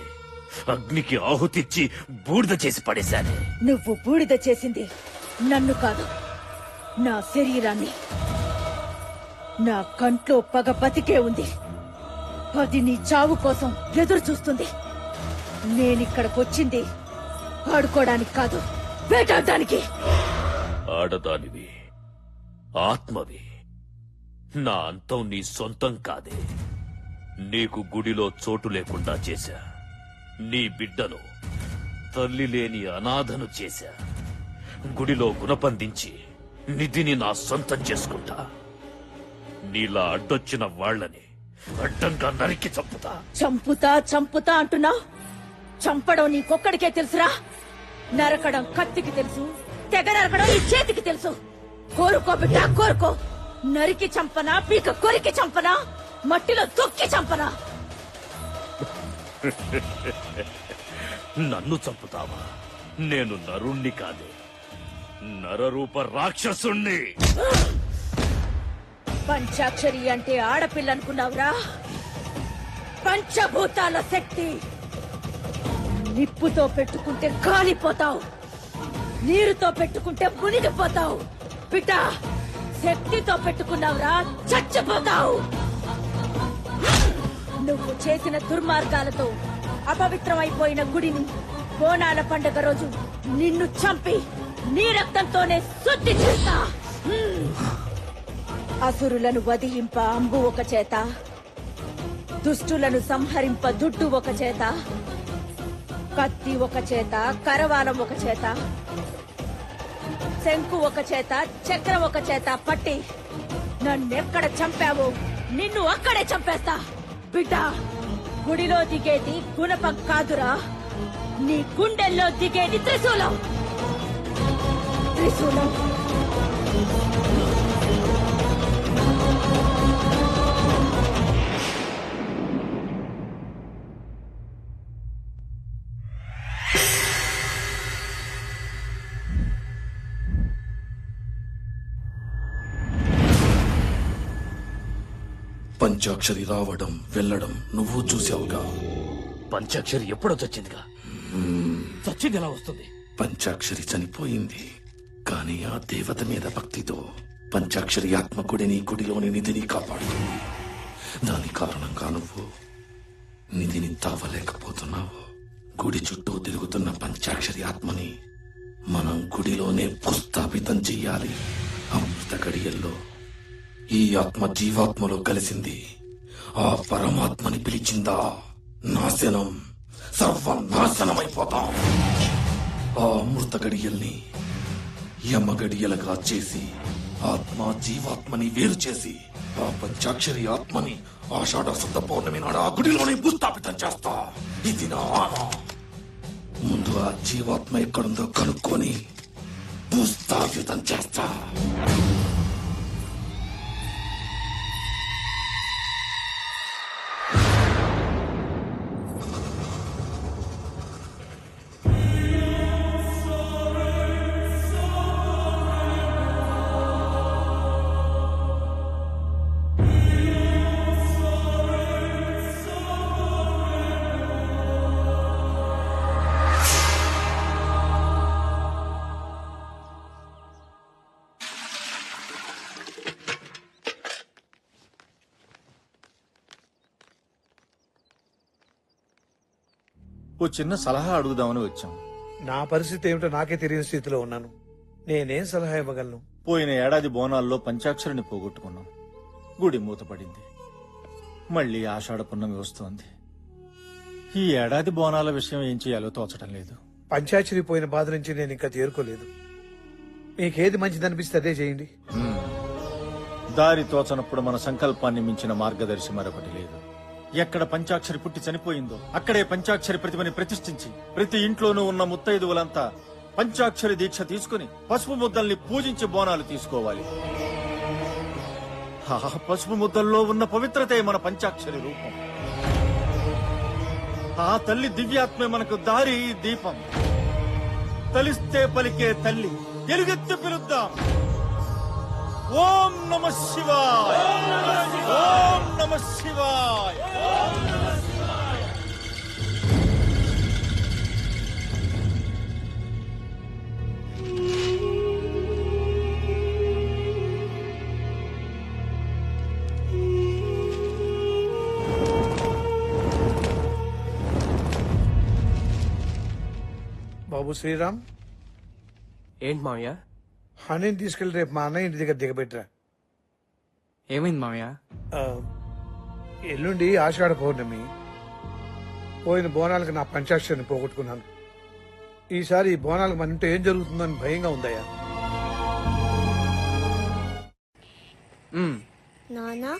అగ్నికి ఆహుతిచ్చి బూడిద చేసి పడేశానే.
నువ్వు బూడిద చేసింది నన్ను కాదు, నా శరీరాన్ని. నా కంట్లో పగ బతికే ఉంది. అది నీ చావు కోసం ఎదురు చూస్తుంది. నేనిక్కడికొచ్చింది ఆడుకోవడానికి కాదు, వేటాడడానికి.
ఆడదానివి, ఆత్మవి. నా అంతం నీ సొంతం కాదే. నీకు గుడిలో చోటు లేకుండా చేశా. నీ బిడ్డను తల్లి లేని అనాథను చేశా. గుడిలో గుణపందించి నిధిని నా సొంతం చేసుకుంటా. నీలా అడ్డొచ్చిన వాళ్లని అడ్డంగా నరికి చంపుతా.
చంపుతా అంటున్నావు. చంపడం నీకొక్కడికే తెలుసురా. నరకడం కత్తికి తెలుసు, తెగ నరకడం ఈ చేతికి తెలుసు. కోరుకో బిడ్డ, కోరుకో. నరికి చంపనా, పీక కొరికి చంపనా, మట్టిలో తొక్కి చంపనా?
నన్ను చంపుతావా? నేను నరుణ్ణి కాదే, నరరూప రాక్షసుణ్ణి.
పంచాక్షరి అంటే ఆడపిల్ల అనుకున్నావురా? పంచభూతాల శక్తి. నిప్పుతో పెట్టుకుంటే కాలిపోతావు, నీరుతో పెట్టుకుంటే మునిగిపోతావు. బిడ్డ, శక్తితో పెట్టుకున్నావురా, చచ్చిపోతావు. నువ్వు చేసిన దుర్మార్గాలతో అపవిత్రమైపోయిన గుడిని బోనాల పండగ రోజు నిన్ను చంపి నీ రక్తంతోనే శుద్ధి చేస్తా. అసురులను వధింప అంబు ఒక చేత, దుష్టులను సంహరింప దుడ్డు ఒక చేత, కత్తి ఒక చేత, కరవాలం ఒక చేత, శంకు ఒక చేత, చక్రం ఒక చేత పట్టి నన్నెక్కడ చంపావో నిన్ను అక్కడే చంపేస్తా. బిడ్డ, గుడిలో దిగేది గుణపం కాదురా, నీ గుండెల్లో దిగేది త్రిశూలం. త్రిశూలం.
పంచాక్షరి రావడం వెళ్ళడం నువ్వు చూసావుగా.
పంచాక్షరి ఎప్పుడో చచ్చిందిగా. చచ్చింది ఎలా వస్తుంది?
పంచాక్షరి చనిపోయింది, కానీ ఆ దేవత మీద భక్తితో పంచాక్షరి ఆత్మ గుడిని, గుడిలోని నిధిని కాపాడుతుంది. దాని కారణంగా నువ్వు నిధిని తావలేకపోతున్నావు. గుడి చుట్టూ తిరుగుతున్న పంచాక్షరి ఆత్మని మనం గుడిలోనే భూస్థాపితం చెయ్యాలి. అమృత గడియల్లో ఈ ఆత్మ జీవాత్మలో కలిసింది. ఆ పరమాత్మని పిలిచిందా నాశనం, సర్వనాశనమైపోతాం. ఆ అమృత గడియల్ని యమ గడియలుగా చేసి ఆత్మ జీవాత్మని వేరు చేసి ఆ పంచాక్షరి ఆత్మని ఆషాఢ శుద్ధ పౌర్ణమి నాడు ఆ గుడిలోనే భూస్థాపితం చేస్తా. ఇది నా ఆన. ముందు ఆ జీవాత్మ ఎక్కడుందో కనుక్కొని భూస్థాపితం చేస్తా.
ఓ చిన్న సలహా అడుగుదామని వచ్చాం.
నా పరిస్థితి ఏమిటో నాకే తెలియని స్థితిలో ఉన్నాను. నేనేం సలహా ఇవ్వగలను?
పోయిన ఏడాది బోనాల్లో పంచాక్షరిని పోగొట్టుకున్నాం. గుడి మూతపడింది. మళ్ళీ ఆషాఢ పున్నమి వస్తోంది. ఈ ఏడాది బోనాల విషయం ఏం చేయాలో తోచడం లేదు.
పంచాక్షరి పోయిన బాధ నుంచి నేను ఇంకా తేరుకోలేదు. మీకేది మంచిదనిపిస్తే అదే చేయండి.
దారి తోచనప్పుడు మన సంకల్పాన్ని మించిన మార్గదర్శి మరొకటి లేదు. ఎక్కడ పంచాక్షరి పుట్టి చనిపోయిందో అక్కడే పంచాక్షరి ప్రతిమని ప్రతిష్ఠించి ప్రతి ఇంట్లోనూ ఉన్న ముత్తైదువులంతా పంచాక్షరి దీక్ష తీసుకుని పసుపు ముద్దల్ని పూజించి బోనాలు తీసుకోవాలి. ఆ పసుపు ముద్దల్లో ఉన్న పవిత్రతే మన పంచాక్షరి రూపం. ఆ తల్లి దివ్యాత్మే మనకు దారి, దీపం. తలిస్తే పలికే తల్లి, ఎలుగెత్తి పిలుద్దాం. ఓం నమ శివాయ, ఓం నమ శివాయ. బాబు శ్రీరామ్,
ఏంటి మావయ్య?
హనీని తీసుకెళ్లి రేపు మా అన్నయ్య ఇంటి దగ్గర దిగబెట్టరా.
ఏమైంది మావయ్య?
ఆ, ఎల్లుండి ఆషాఢ పౌర్ణమి. పోయిన బోనాలకు నా పంచాక్షరిని పోగొట్టుకున్నాను. ఈసారి ఈ బోనాలకు మన ఇంట్లో ఏం జరుగుతుందని భయంగా ఉందయ్యా.
నానా,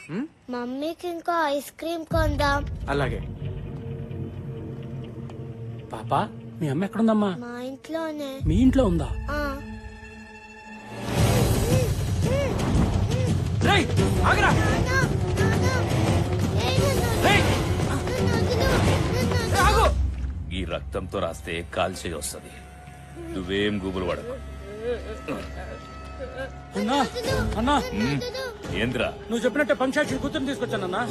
మమ్మీకి ఇంకో ఐస్ క్రీమ్ కొందాం.
అలాగే. పాపా, మీ అమ్మ ఎక్కడుందమ్మా?
మా ఇంట్లోనే.
మీ ఇంట్లో ఉందా?
ఆ.
రేయ్, ఆగరా! రేయ్! ఆగు!
ఈ రక్తంతో రాస్తే కాల్చే వస్తుంది. నువ్వేం గుబులు పడకు.
అన్నా అన్నా,
ఏంద్రా?
నువ్వు చెప్పినట్టే పంచాక్షి కూతురు తీసుకొచ్చానన్నా.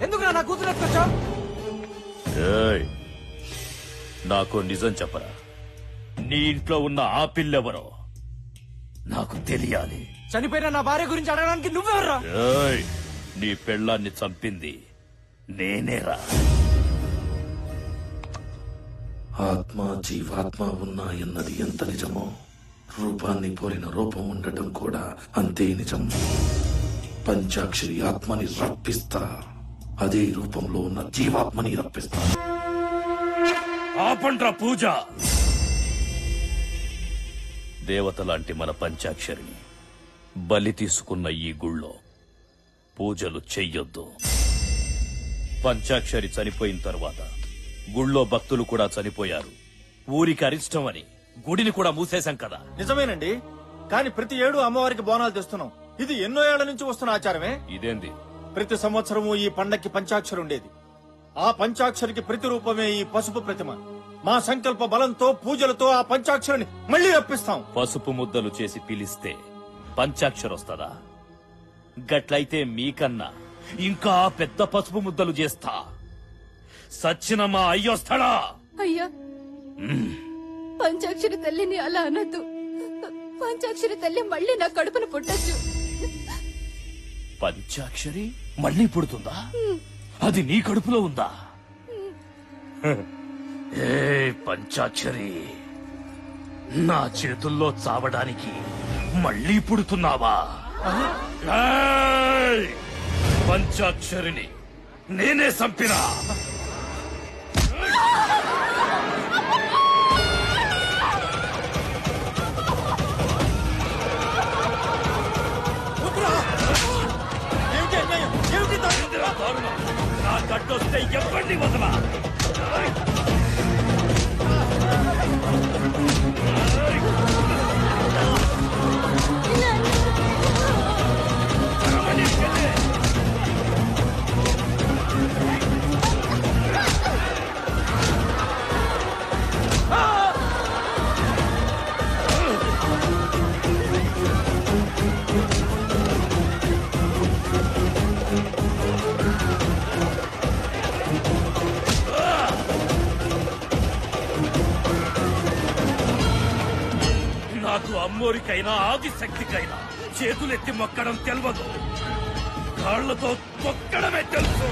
ఎందుకు నా కూతురు ఎత్తుకొచ్చావు?
ఏయ్, నాకు నిజం చెప్పరా. నీ ఇంట్లో ఉన్న ఆ పిల్లెవరో నాకు తెలియాలి.
చనిపోయిన నా భార్య గురించి అడగడానికి నువ్వెవర్రా?
ఏయ్, నీ పెళ్ళాన్ని చంపింది నేనేరా.
ఆత్మ జీవాత్మ ఉన్నాయన్నది ఎంత నిజమో, రూపాన్ని పోలిన రూపం ఉండటం కూడా అంతే నిజం. పంచాక్షరి ఆత్మని రప్పిస్తా, అదే రూపంలో ఉన్న జీవాత్మని రప్పిస్తా.
ఆపండ్రా పూజ. దేవత లాంటి మన పంచాక్షరిని బలి తీసుకున్న ఈ గుళ్ళో పూజలు చెయ్యొద్దు. పంచాక్షరి చనిపోయిన తర్వాత గుళ్ళో భక్తులు కూడా చనిపోయారు. ఊరికి అరిష్టం అని గుడిని కూడా మూసేశాం కదా.
నిజమేనండి, కానీ ప్రతి ఏడు అమ్మవారికి బోనాలు తెస్తున్నాం. ఇది ఎన్నో ఏళ్ల నుంచి వస్తున్న ఆచారమే.
ఇదేంది?
ప్రతి సంవత్సరము ఈ పండక్కి పంచాక్షరి ఉండేది. ఆ పంచాక్షరికి ప్రతిరూపమే ఈ పసుపు ప్రతిమ. మా సంకల్ప బలంతో పూజలతో ఆ పంచాక్షరిని మళ్లీ రప్పిస్తాం.
పసుపు ముద్దలు చేసి పిలిస్తే పంచాక్షరి వస్తదా? గట్లయితే మీకన్నా ఇంకా పెద్ద పసుపు ముద్దలు చేస్తా. సచ్చిన మా అయ్యొస్తాడా?
అయ్యా, పంచాక్షరి తల్లిని అలా అనొద్దు. పంచాక్షరి తల్లి మళ్ళీ నా కడుపును పుట్టచ్చు.
పంచాక్షరి మళ్ళీ పుడుతుందా? అది నీ కడుపులో ఉందా? ఏ పంచాక్షరి, నా చేతుల్లో చావడానికి మళ్ళీ పుడుతున్నావా? ఏయ్! పంచాక్షరిని నేనే చంపినా. నా గడ్డొస్తే ఎవరిని వదలా. నాకు అమ్మోరికైనా ఆదిశక్తికైనా చేతులెత్తి మొక్కడం తెలవదు, కాళ్లతో తొక్కడమే తెలుసు.